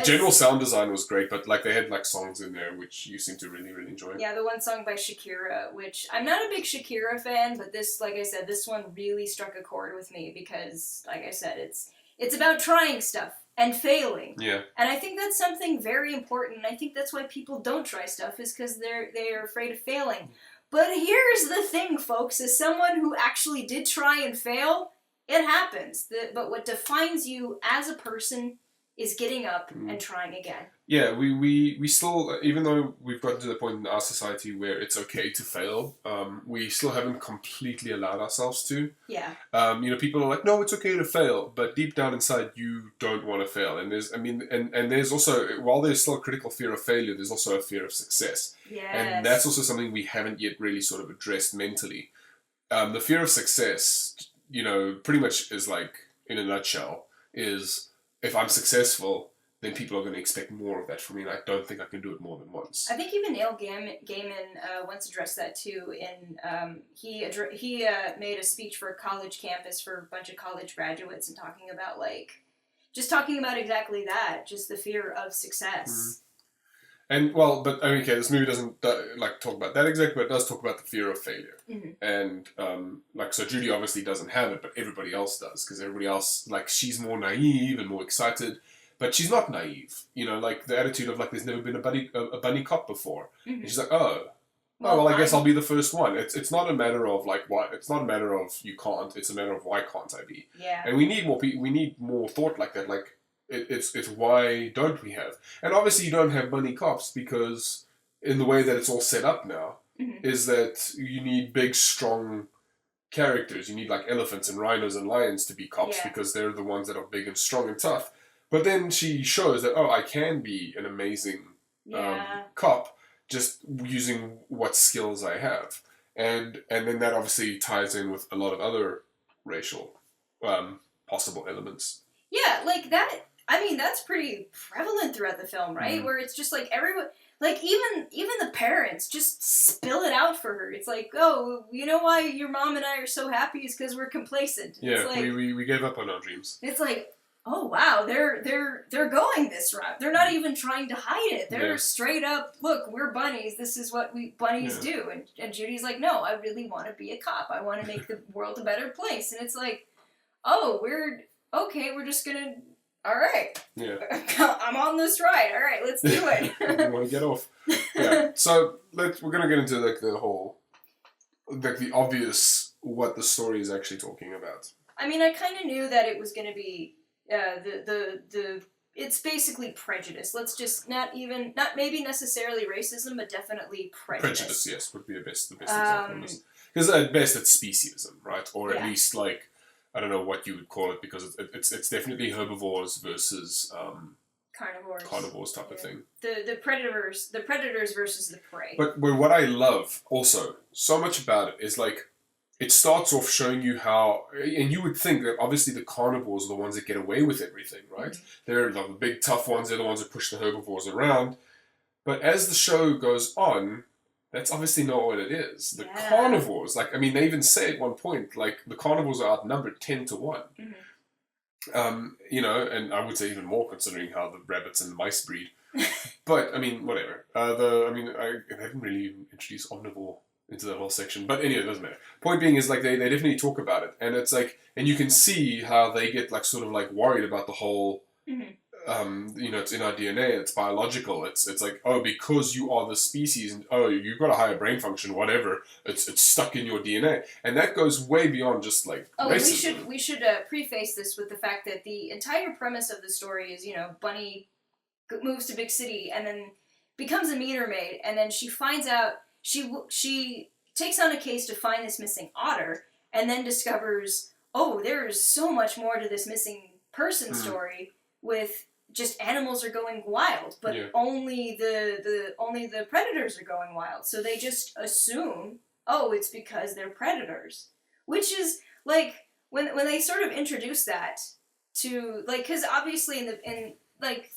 General sound design was great, but like they had like songs in there which you seem to really, really enjoy. Yeah, the one song by Shakira, which I'm not a big Shakira fan, but this, like I said, this one really struck a chord with me because, like I said, it's about trying stuff and failing. Yeah. And I think that's something very important. I think that's why people don't try stuff, is because they're afraid of failing. But here's the thing, folks, as someone who actually did try and fail, it happens. But what defines you as a person is getting up and trying again. Yeah, we still, even though we've gotten to the point in our society where it's okay to fail, we still haven't completely allowed ourselves to. Yeah. People are like, no, it's okay to fail, but deep down inside, you don't want to fail. And there's also, while there's still a critical fear of failure, there's also a fear of success. Yes. And that's also something we haven't yet really sort of addressed mentally. The fear of success, pretty much is like, in a nutshell, is if I'm successful, then people are going to expect more of that from me, and I don't think I can do it more than once. I think even Neil Gaiman once addressed that too. He made a speech for a college campus for a bunch of college graduates, and talking about exactly that, just the fear of success. Mm-hmm. And but okay, this movie doesn't talk about that exactly, but it does talk about the fear of failure. Mm-hmm. And so Judy obviously doesn't have it, but everybody else does, because everybody else, like, she's more naive and more excited, but she's not naive. Like the attitude of like, there's never been a bunny cop before, and she's like, oh, Oh, Well, well, I guess I'll be the first one. It's not a matter of like why. It's not a matter of you can't. It's a matter of why can't I be? yeah. And we need more people. We need more thought like that. Like it's why don't we have? And obviously you don't have bunny cops because in the way that it's all set up now Mm-hmm. is that you need big strong characters. You need like elephants and rhinos and lions to be cops Yeah. because they're the ones that are big and strong and tough. But then she shows that I can be an amazing cop just using what skills I have, and then that obviously ties in with a lot of other racial possible elements. Yeah, like that. I mean, that's pretty prevalent throughout the film, right? Mm. Where it's just like everyone, like even the parents just spill it out for her. It's like, oh, you know why your mom and I are so happy is because we're complacent. Yeah, it's like, we gave up on our dreams. It's like, oh wow, they're going this route. They're not even trying to hide it. They're straight up, look, we're bunnies. This is what we bunnies do. And Judy's like, no, I really want to be a cop. I want to make the world a better place. And it's like, oh, we're just gonna. All right. Yeah. I'm on this ride. All right, let's do it. I want to get off. Yeah. So we're gonna get into like the whole, like the obvious what the story is actually talking about. I mean, I kind of knew that it was gonna be it's basically prejudice. Let's just not maybe necessarily racism, but definitely prejudice. Prejudice, yes, would be the best example. Because at best it's speciesism, right? Or at least like, I don't know what you would call it, because it's definitely herbivores versus carnivores type of thing. The predators versus the prey. But what I love also so much about it is like, it starts off showing you how, and you would think that obviously the carnivores are the ones that get away with everything, right? Mm-hmm. They're the big tough ones, they're the ones that push the herbivores around. But as the show goes on, that's obviously not what it is. The carnivores, like, I mean, they even say at one point, like, the carnivores are outnumbered 10 to 1. Mm-hmm. You know, and I would say even more considering how the rabbits and the mice breed. But, I mean, whatever. I haven't really introduced omnivore into that whole section. But anyway, it doesn't matter. Point being is, like, they definitely talk about it. And it's like, and you can see how they get, like, sort of, like, worried about the whole, you know, it's in our DNA, it's biological. It's like, oh, because you are the species, and oh, you've got a higher brain function, whatever, it's stuck in your DNA. And that goes way beyond just, like, racism. We should preface this with the fact that the entire premise of the story is, you know, Bunny moves to big city and then becomes a meter maid, and then she finds out, she takes on a case to find this missing otter, and then discovers, oh, there's so much more to this missing person story, with just animals are going wild, but only the predators are going wild. So they just assume, oh, it's because they're predators, which is like when they sort of introduce that to, like, because obviously in like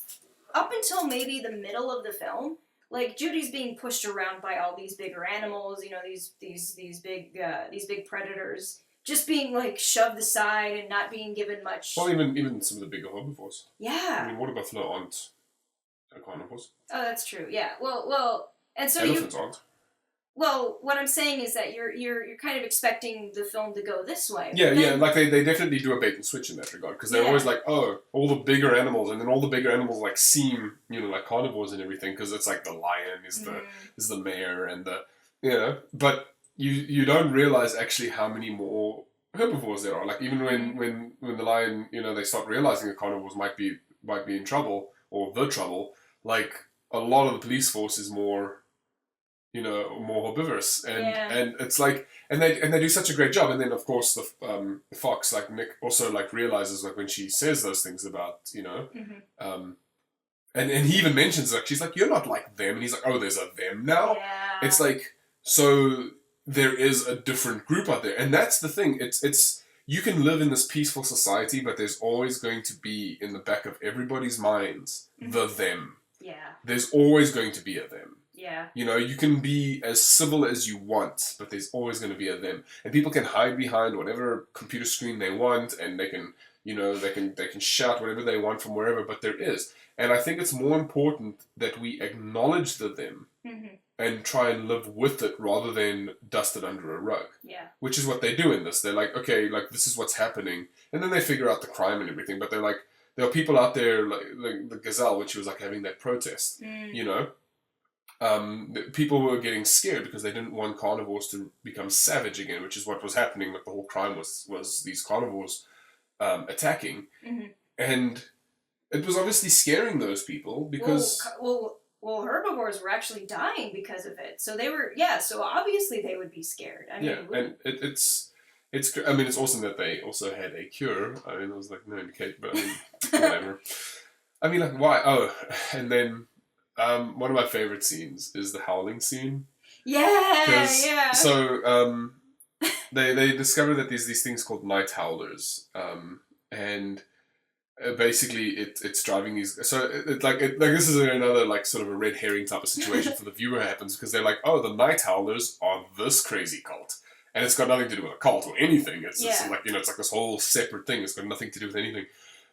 up until maybe the middle of the film, like, Judy's being pushed around by all these bigger animals, you know, these big predators, just being, like, shoved aside and not being given much. Well, even some of the bigger herbivores. Yeah. I mean, water buffalo aren't carnivores. Oh, that's true. Yeah. Well, and so elephants aren't. Well, what I'm saying is that you're kind of expecting the film to go this way. Yeah, like they definitely do a bait and switch in that regard, because they're always like, oh, all the bigger animals, and then all the bigger animals like seem, you know, like carnivores and everything, because it's like the lion is the mare and the, you know, but you don't realize actually how many more herbivores there are. Like, even when the lion, you know, they start realizing the carnivores might be in trouble, or the trouble, like, a lot of the police force is more, you know, more herbivorous, and it's like, and they do such a great job. And then of course the fox, like Nick, also like realizes, like, when she says those things about, you know, and he even mentions, like, she's like, you're not like them, and he's like, oh, there's a them now. It's like, so there is a different group out there, and that's the thing. It's you can live in this peaceful society, but there's always going to be in the back of everybody's minds the them. There's always going to be a them. You know, you can be as civil as you want, but there's always going to be a them. And people can hide behind whatever computer screen they want, and they can, you know, they can shout whatever they want from wherever, but there is. And I think it's more important that we acknowledge the them and try and live with it rather than dust it under a rug. Which is what they do in this. They're like, okay, like, this is what's happening. And then they figure out the crime and everything, but they're like, there are people out there, like the Gazelle, when she was like having that protest, you know? people were getting scared because they didn't want carnivores to become savage again, which is what was happening. Like the whole crime was these carnivores attacking, and it was obviously scaring those people because well, herbivores were actually dying because of it. So they were so obviously they would be scared. I mean, and it's. I mean, it's awesome that they also had a cure. I mean, it was like, no indication, but I mean, whatever. I mean, like, why? Oh, and then one of my favorite scenes is the howling scene. Yeah. So they discover that there's these things called night howlers, and basically it's driving these. So like this is another like sort of a red herring type of situation for the viewer happens because they're like, oh, the night howlers are this crazy cult. And it's got nothing to do with a cult or anything. It's like, it's like this whole separate thing. It's got nothing to do with anything.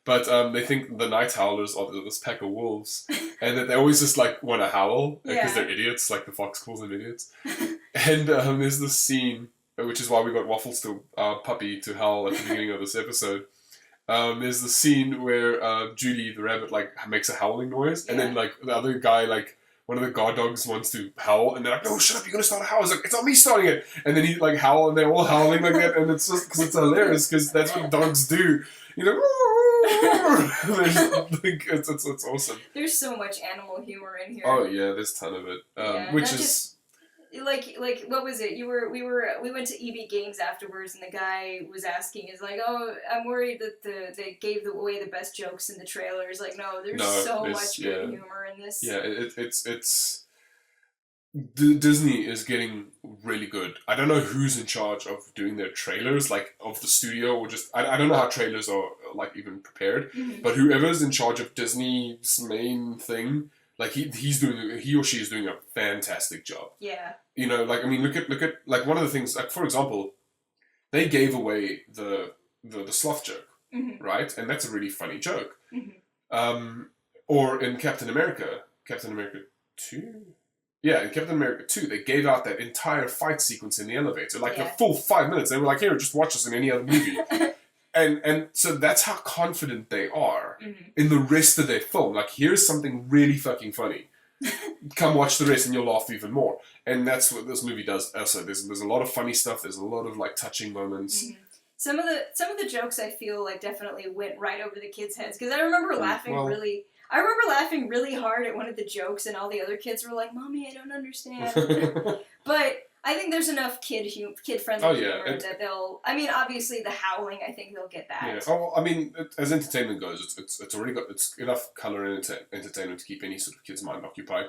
But they think the night howlers are this pack of wolves. And that they always just like want to howl because they're idiots. Like the fox calls them idiots. And there's this scene, which is why we got Waffles to puppy to howl at the beginning of this episode. There's the scene where Judy, the rabbit, like makes a howling noise. And then like the other guy, like, one of the guard dogs wants to howl, and they're like, "No, shut up! You're gonna start a howl." It's like, "It's not me starting it." And then he like howl, and they're all howling like that, and it's just because it's hilarious because that's what dogs do. You know, it's awesome. There's so much animal humor in here. Oh yeah, there's a ton of it, which is. Like what was it? We went to EB Games afterwards, and the guy was asking, "Is like, oh, I'm worried that they gave away the best jokes in the trailers." Like, no, there's so much good humor in this. Yeah, it's Disney is getting really good. I don't know who's in charge of doing their trailers, like of the studio or just I don't know how trailers are like even prepared, but whoever's in charge of Disney's main thing. Like he or she is doing a fantastic job. Yeah. You know, like I mean, look at like one of the things. Like for example, they gave away the sloth joke, right? And that's a really funny joke. Or in Captain America 2. Yeah, in Captain America 2, they gave out that entire fight sequence in the elevator, like the full 5 minutes. They were like, "Here, just watch this in any other movie." And so that's how confident they are in the rest of their film. Like, here's something really fucking funny. Come watch the rest and you'll laugh even more. And that's what this movie does also. There's a lot of funny stuff. There's a lot of, like, touching moments. Some of the jokes I feel like definitely went right over the kids' heads. Because I remember laughing really hard at one of the jokes and all the other kids were like, "Mommy, I don't understand." But I think there's enough kid-friendly humor that they'll... I mean, obviously, the howling, I think they'll get that. Yeah. Oh, well, I mean, as entertainment goes, it's already got... It's enough colour and entertainment to keep any sort of kid's mind occupied.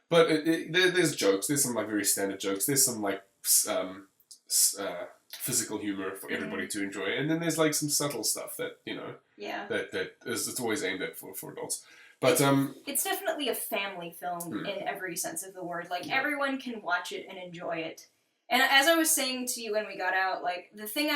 But there's jokes. There's some, like, very standard jokes. There's some, like, physical humour for everybody to enjoy. And then there's, like, some subtle stuff that, you know... Yeah. It's always aimed at for adults. But it's definitely a family film in every sense of the word. Like, everyone can watch it and enjoy it. And as I was saying to you when we got out, like, the thing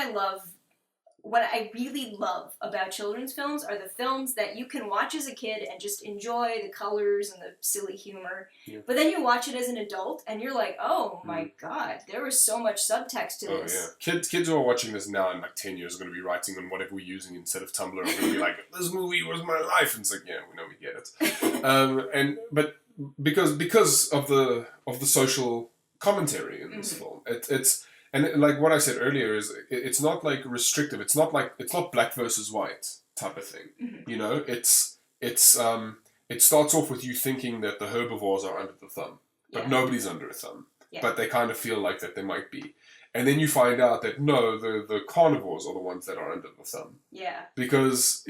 what I really love about children's films are the films that you can watch as a kid and just enjoy the colors and the silly humor. Yeah. But then you watch it as an adult and you're like, oh my god, there was so much subtext to this. Yeah. Kids who are watching this now in like 10 years are going to be writing on whatever we're using instead of Tumblr. Are going to be like, this movie was my life. And it's like, yeah, we know, we get it. But because of the social commentary in this film, it's and like what I said earlier is it's not like restrictive. It's not black versus white type of thing. You know, it starts off with you thinking that the herbivores are under the thumb, but nobody's under a thumb. Yeah. But they kind of feel like that they might be, and then you find out that no, the carnivores are the ones that are under the thumb. Yeah. Because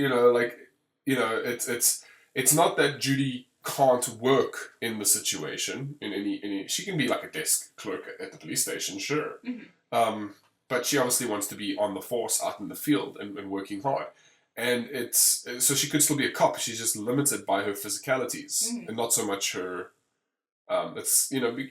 it's not that Judy can't work in the situation in any she can be like a desk clerk at the police station, sure. But she obviously wants to be on the force out in the field and working hard, and so she could still be a cop. She's just limited by her physicalities and not so much her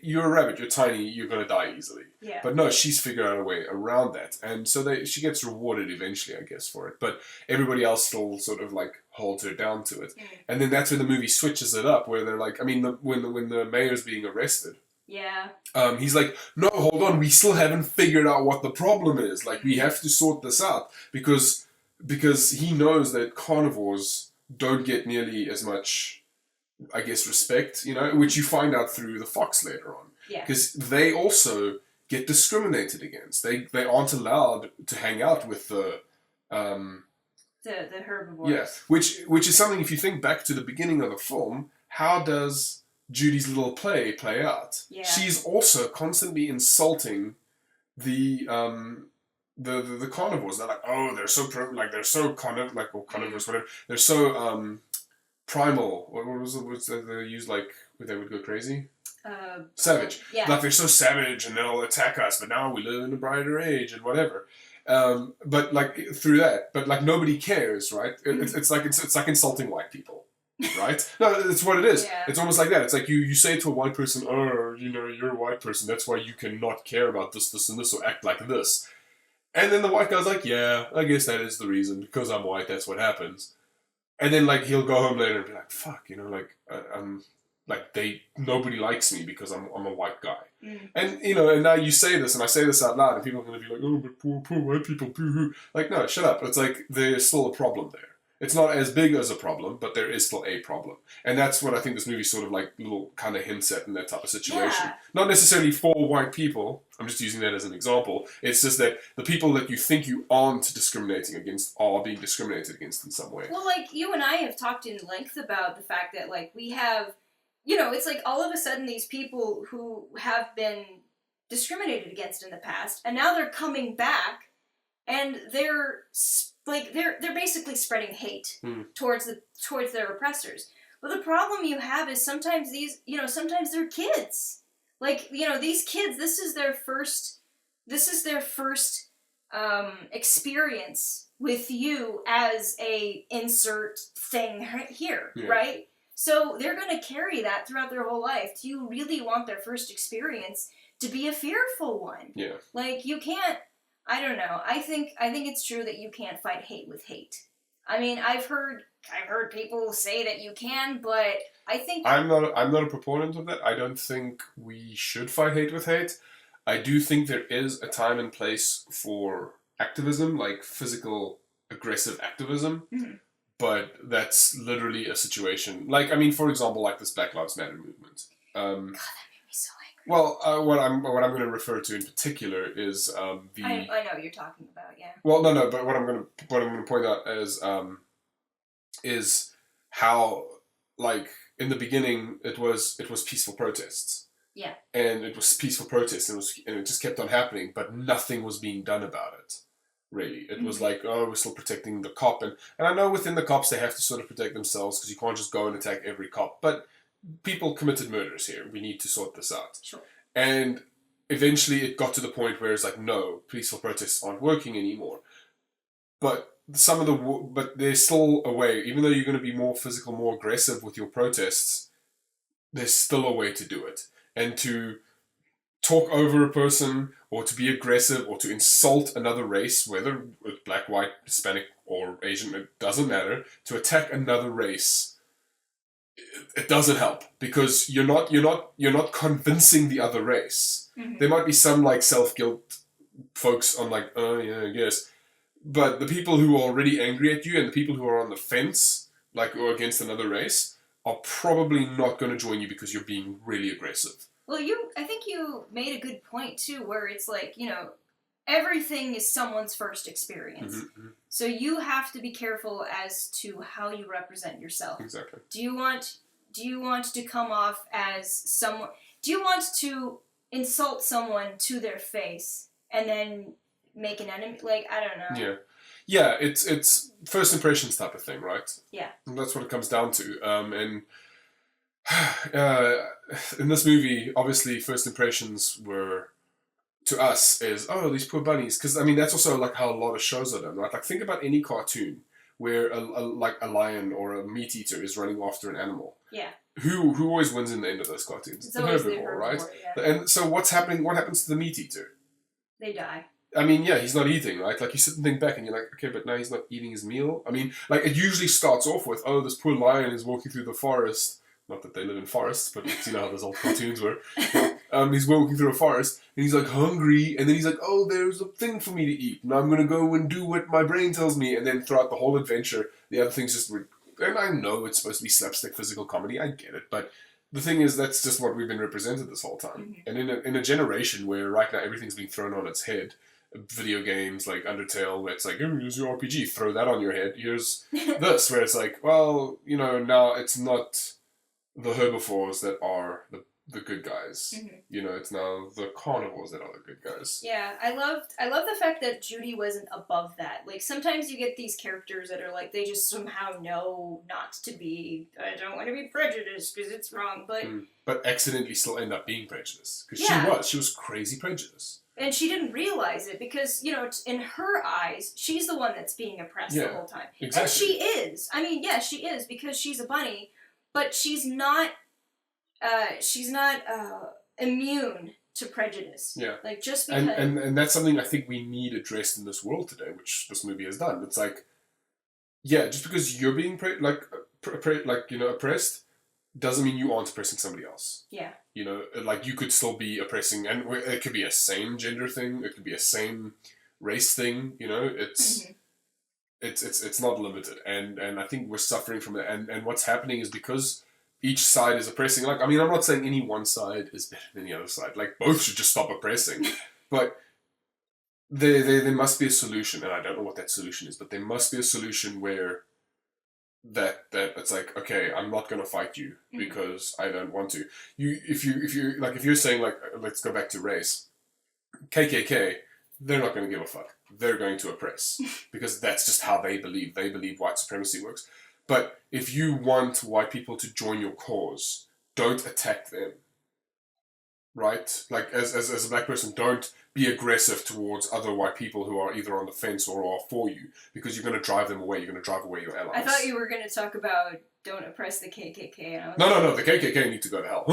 you're a rabbit, you're tiny, you're gonna die easily. Yeah. But no, she's figured out a way around that, and so she gets rewarded eventually, I guess, for it. But everybody else still sort of like holds her down to it, and then that's when the movie switches it up, where they're like, I mean, when the mayor's being arrested. Yeah. He's like, no, hold on, we still haven't figured out what the problem is. Like, we have to sort this out because he knows that carnivores don't get nearly as much I guess, respect, which you find out through the fox later on. Yeah. Because they also get discriminated against. They aren't allowed to hang out with the herbivores. Yeah, which is something, if you think back to the beginning of the film, how does Judy's little play out? Yeah. She's also constantly insulting the carnivores. They're like, oh, they're so carnivores, whatever. They're so primal. What was it? What's that they use, like, where they would go crazy? Savage. Yeah. Like, they're so savage and they'll attack us, but now we live in a brighter age and whatever. But like through that, but like nobody cares, right? It's like insulting white people, right? No, it's what it is. Yeah. It's almost like that. It's like you say to a white person, oh, you're a white person. That's why you cannot care about this, this, and this, or act like this. And then the white guy's like, yeah, I guess that is the reason, because I'm white. That's what happens. And then like he'll go home later and be like, fuck, I'm like nobody likes me because I'm a white guy. And and now you say this, and I say this out loud, and people are going to be like, oh, but poor white people, boo-hoo. Like, no, shut up. It's like there's still a problem there. It's not as big as a problem, but there is still a problem. And that's what I think this movie sort of like little kind of hints at in that type of situation. Yeah. Not necessarily for white people. I'm just using that as an example. It's just that the people that you think you aren't discriminating against are being discriminated against in some way. Well, like, you and I have talked in length about the fact that, like, we have... it's like all of a sudden these people who have been discriminated against in the past, and now they're coming back, and they're basically spreading hate towards their oppressors. But the problem you have is sometimes sometimes they're kids. Like, these kids, this is their first experience with you as a insert thing here, right? So they're going to carry that throughout their whole life. Do you really want their first experience to be a fearful one? Yeah. Like, you can't, I don't know. I think it's true that you can't fight hate with hate. I mean, I've heard people say that you can, but I think... I'm not a proponent of that. I don't think we should fight hate with hate. I do think there is a time and place for activism, like physical, aggressive activism. Mm-hmm. But that's literally a situation. Like, I mean, for example, like this Black Lives Matter movement. God, that made me so angry. Well, what I'm going to refer to in particular is the. I know what you're talking about, yeah. Well, no, but what I'm going to point out is how, like, in the beginning it was peaceful protests. Yeah. And it was peaceful protests, and it just kept on happening, but nothing was being done about it. Really, it was like, oh, we're still protecting the cop, and I know within the cops they have to sort of protect themselves because you can't just go and attack every cop. But people committed murders here. We need to sort this out. Sure. And eventually, it got to the point where it's like, no, peaceful protests aren't working anymore. But but there's still a way. Even though you're going to be more physical, more aggressive with your protests, there's still a way to do it, and to talk over a person, or to be aggressive, or to insult another race, whether it's black, white, Hispanic, or Asian, it doesn't matter. To attack another race, it doesn't help, because you're not convincing the other race. Mm-hmm. There might be some like self-guilt folks on like, oh yeah, I guess, but the people who are already angry at you and the people who are on the fence, like, or against another race, are probably not going to join you because you're being really aggressive. Well, I think you made a good point, too, where it's like, everything is someone's first experience. Mm-hmm. So you have to be careful as to how you represent yourself. Exactly. Do you want to come off as someone... Do you want to insult someone to their face and then make an enemy? Like, I don't know. Yeah. Yeah, it's first impressions type of thing, right? Yeah. And that's what it comes down to. And... in this movie, obviously, first impressions were, to us, is, oh, these poor bunnies. Because, I mean, that's also like how a lot of shows are done, right? Like, think about any cartoon where a lion or a meat eater is running after an animal. Yeah. Who always wins in the end of those cartoons? It's the herbivore, right? Yeah. And so what's happening? What happens to the meat eater? They die. I mean, yeah, he's not eating, right? Like, you sit and think back and you're like, okay, but now he's not eating his meal. I mean, like, it usually starts off with, oh, this poor lion is walking through the forest. Not that they live in forests, but you know how those old cartoons were. He's walking through a forest, and he's like hungry, and then he's like, oh, there's a thing for me to eat, and I'm going to go and do what my brain tells me. And then throughout the whole adventure, the other things just and I know it's supposed to be slapstick physical comedy. I get it, but the thing is, that's just what we've been represented this whole time. And in a generation where right now everything's being thrown on its head, video games like Undertale, where it's like, oh, here's your RPG, throw that on your head. Here's this, where it's like, well, now it's not the herbivores that are the good guys. It's now the carnivores that are the good guys. Yeah, I love the fact that Judy wasn't above that. Like, sometimes you get these characters that are like, they just somehow know not to be, I don't want to be prejudiced because it's wrong, but accidentally still end up being prejudiced. Because she was crazy prejudiced. And she didn't realize it because, in her eyes, she's the one that's being oppressed the whole time. Exactly. And she is. I mean, yes, she is because she's a bunny, but she's not immune to prejudice. Yeah. Like, just because... And that's something I think we need addressed in this world today, which this movie has done. It's like, just because you're being oppressed doesn't mean you aren't oppressing somebody else. Yeah. Like, you could still be oppressing, and it could be a same gender thing, it could be a same race thing, it's not limited, and I think we're suffering from it, and what's happening is because each side is oppressing, like, I mean, I'm not saying any one side is better than the other side, like, both should just stop oppressing, but there must be a solution, and I don't know what that solution is, but there must be a solution where that it's like, okay, I'm not gonna fight you because I don't want to. If you're saying, like, let's go back to race, KKK, they're not gonna give a fuck. They're going to oppress because that's just how they believe. They believe white supremacy works. But if you want white people to join your cause, don't attack them. Right? Like, as a black person, don't be aggressive towards other white people who are either on the fence or are for you, because you're going to drive them away. You're going to drive away your allies. I thought you were going to talk about don't oppress the KKK. And I was no, the KKK need to go to hell.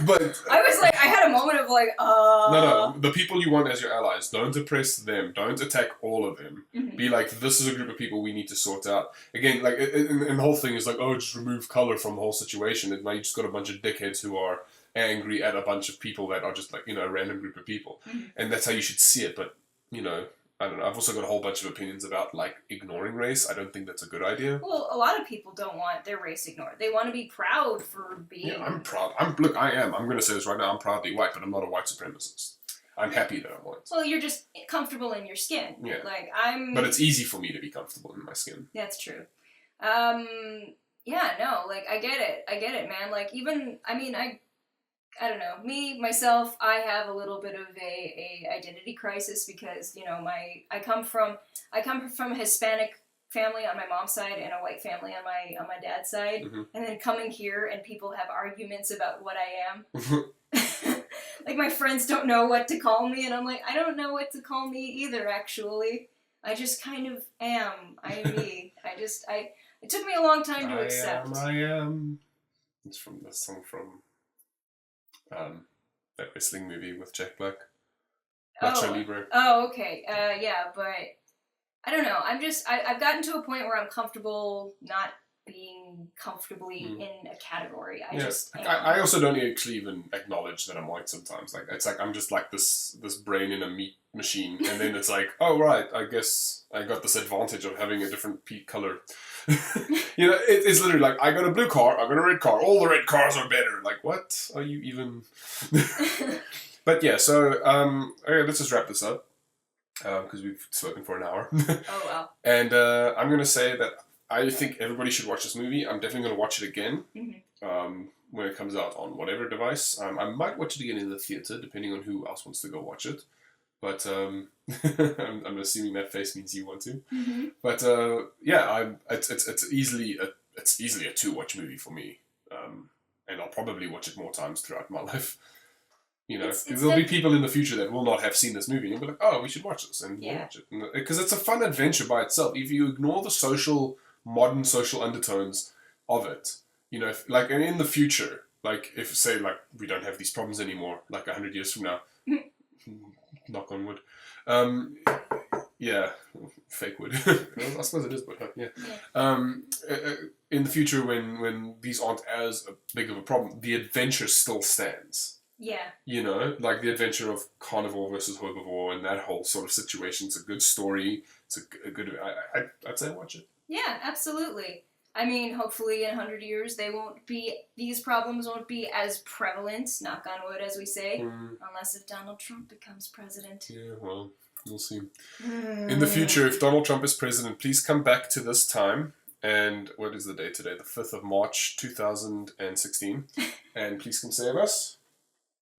But I was like, I had a moment of like, No, the people you want as your allies, don't oppress them. Don't attack all of them. Be like, this is a group of people we need to sort out. Again, like, and the whole thing is like, oh, just remove color from the whole situation. And now you just got a bunch of dickheads who are angry at a bunch of people that are just like, a random group of people. And that's how you should see it. But, I don't know. I've also got a whole bunch of opinions about, like, ignoring race. I don't think that's a good idea. Well, a lot of people don't want their race ignored. They want to be proud for being... Yeah, I'm proud. Look, I am. I'm going to say this right now. I'm proudly white, but I'm not a white supremacist. I'm happy that I'm white. Well, you're just comfortable in your skin. Yeah. Like, I'm... But it's easy for me to be comfortable in my skin. That's true. Yeah, no, like, I get it, man. Like, even, I mean, I don't know, myself, I have a little bit of a identity crisis because, I come from a Hispanic family on my mom's side and a white family on my dad's side, and then coming here and people have arguments about what I am. Like, my friends don't know what to call me, and I'm like, I don't know what to call me either, actually. I just kind of am. I'm me. It took me a long time to accept. I am. It's from the song from that wrestling movie with Jack Black. Nacho Libre. Oh, okay. Yeah, but I don't know. I've gotten to a point where I'm comfortable not being comfortably in a category. I also don't actually even acknowledge that I'm white sometimes. Like, it's like I'm just like this brain in a meat machine, and then it's like, oh right, I guess I got this advantage of having a different color. It's literally like, I got a blue car, I got a red car, all the red cars are better. Like, what are you even? But yeah, so okay, let's just wrap this up because we've spoken for an hour. Oh wow! And I'm gonna say that I think everybody should watch this movie. I'm definitely gonna watch it again when it comes out on whatever device. I might watch it again in the theater, depending on who else wants to go watch it. But I'm assuming that face means you want to. But yeah, it's easily a 2-watch movie for me, and I'll probably watch it more times throughout my life. There'll be people in the future that will not have seen this movie and be like, "Oh, we should watch this," and we'll watch it because it's a fun adventure by itself. If you ignore the modern social undertones of it, like, and in the future, like, if say like we don't have these problems anymore, like 100 years from now. Knock on wood. Yeah, fake wood. I suppose it is wood, huh? Yeah. In the future, when these aren't as big of a problem, the adventure still stands. Yeah. Like the adventure of carnivore versus herbivore and that whole sort of situation. It's a good story. It's a good... I'd say watch it. Yeah, absolutely. I mean, hopefully in 100 years these problems won't be as prevalent, knock on wood, as we say, unless if Donald Trump becomes president. Yeah, well, we'll see. In the future, if Donald Trump is president, please come back to this time. And what is the date today? The 5th of March, 2016. And please come save us.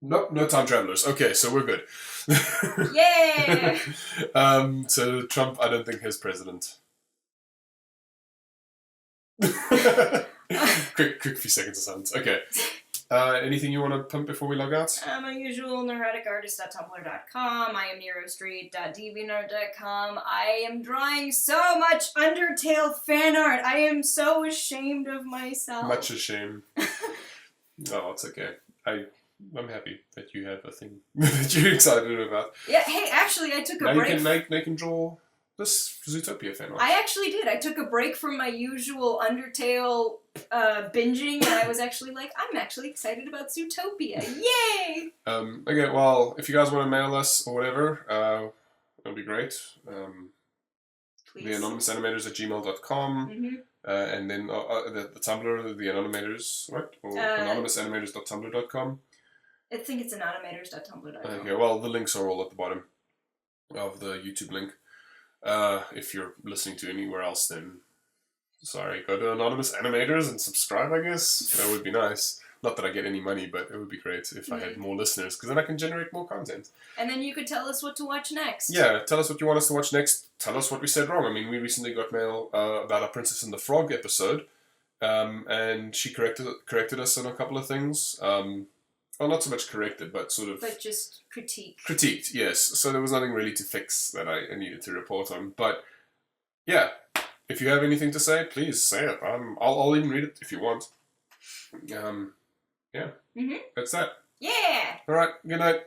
Nope, no time travelers. Okay, so we're good. Yeah! So Trump, I don't think, is president. quick few seconds of silence. Okay. Anything you want to pump before we log out? My usual neuroticartist.tumblr.com. I am nerostreet.deviantart.com. I am drawing so much Undertale fan art. I am so ashamed of myself. Much ashamed. Oh, it's okay. I'm happy that you have a thing that you're excited about. Yeah, hey, actually, I took a break. Now you can draw this Zootopia fan art. I actually did. I took a break from my usual Undertale binging, and I was actually like, I'm actually excited about Zootopia. Yay! Okay, well, if you guys want to mail us or whatever, that'd be great. theanonymousanimators@gmail.com. And then the Tumblr, the Animators, right? Or anonymousanimators.tumblr.com. I think it's anonymators.tumblr.com. Okay, well, the links are all at the bottom of the YouTube link. If you're listening to anywhere else, then sorry, go to Anonymous Animators and subscribe, I guess. That would be nice. Not that I get any money, but it would be great if I had more listeners, because then I can generate more content. And then you could tell us what to watch next. Yeah, tell us what you want us to watch next. Tell us what we said wrong. I mean, we recently got mail about our Princess and the Frog episode, and she corrected us on a couple of things. Well, not so much corrected, but sort of... But just critiqued. Critiqued, yes. So there was nothing really to fix that I needed to report on. But, yeah, if you have anything to say, please say it. I'll even read it if you want. Yeah. That's that. Yeah! Alright, good night.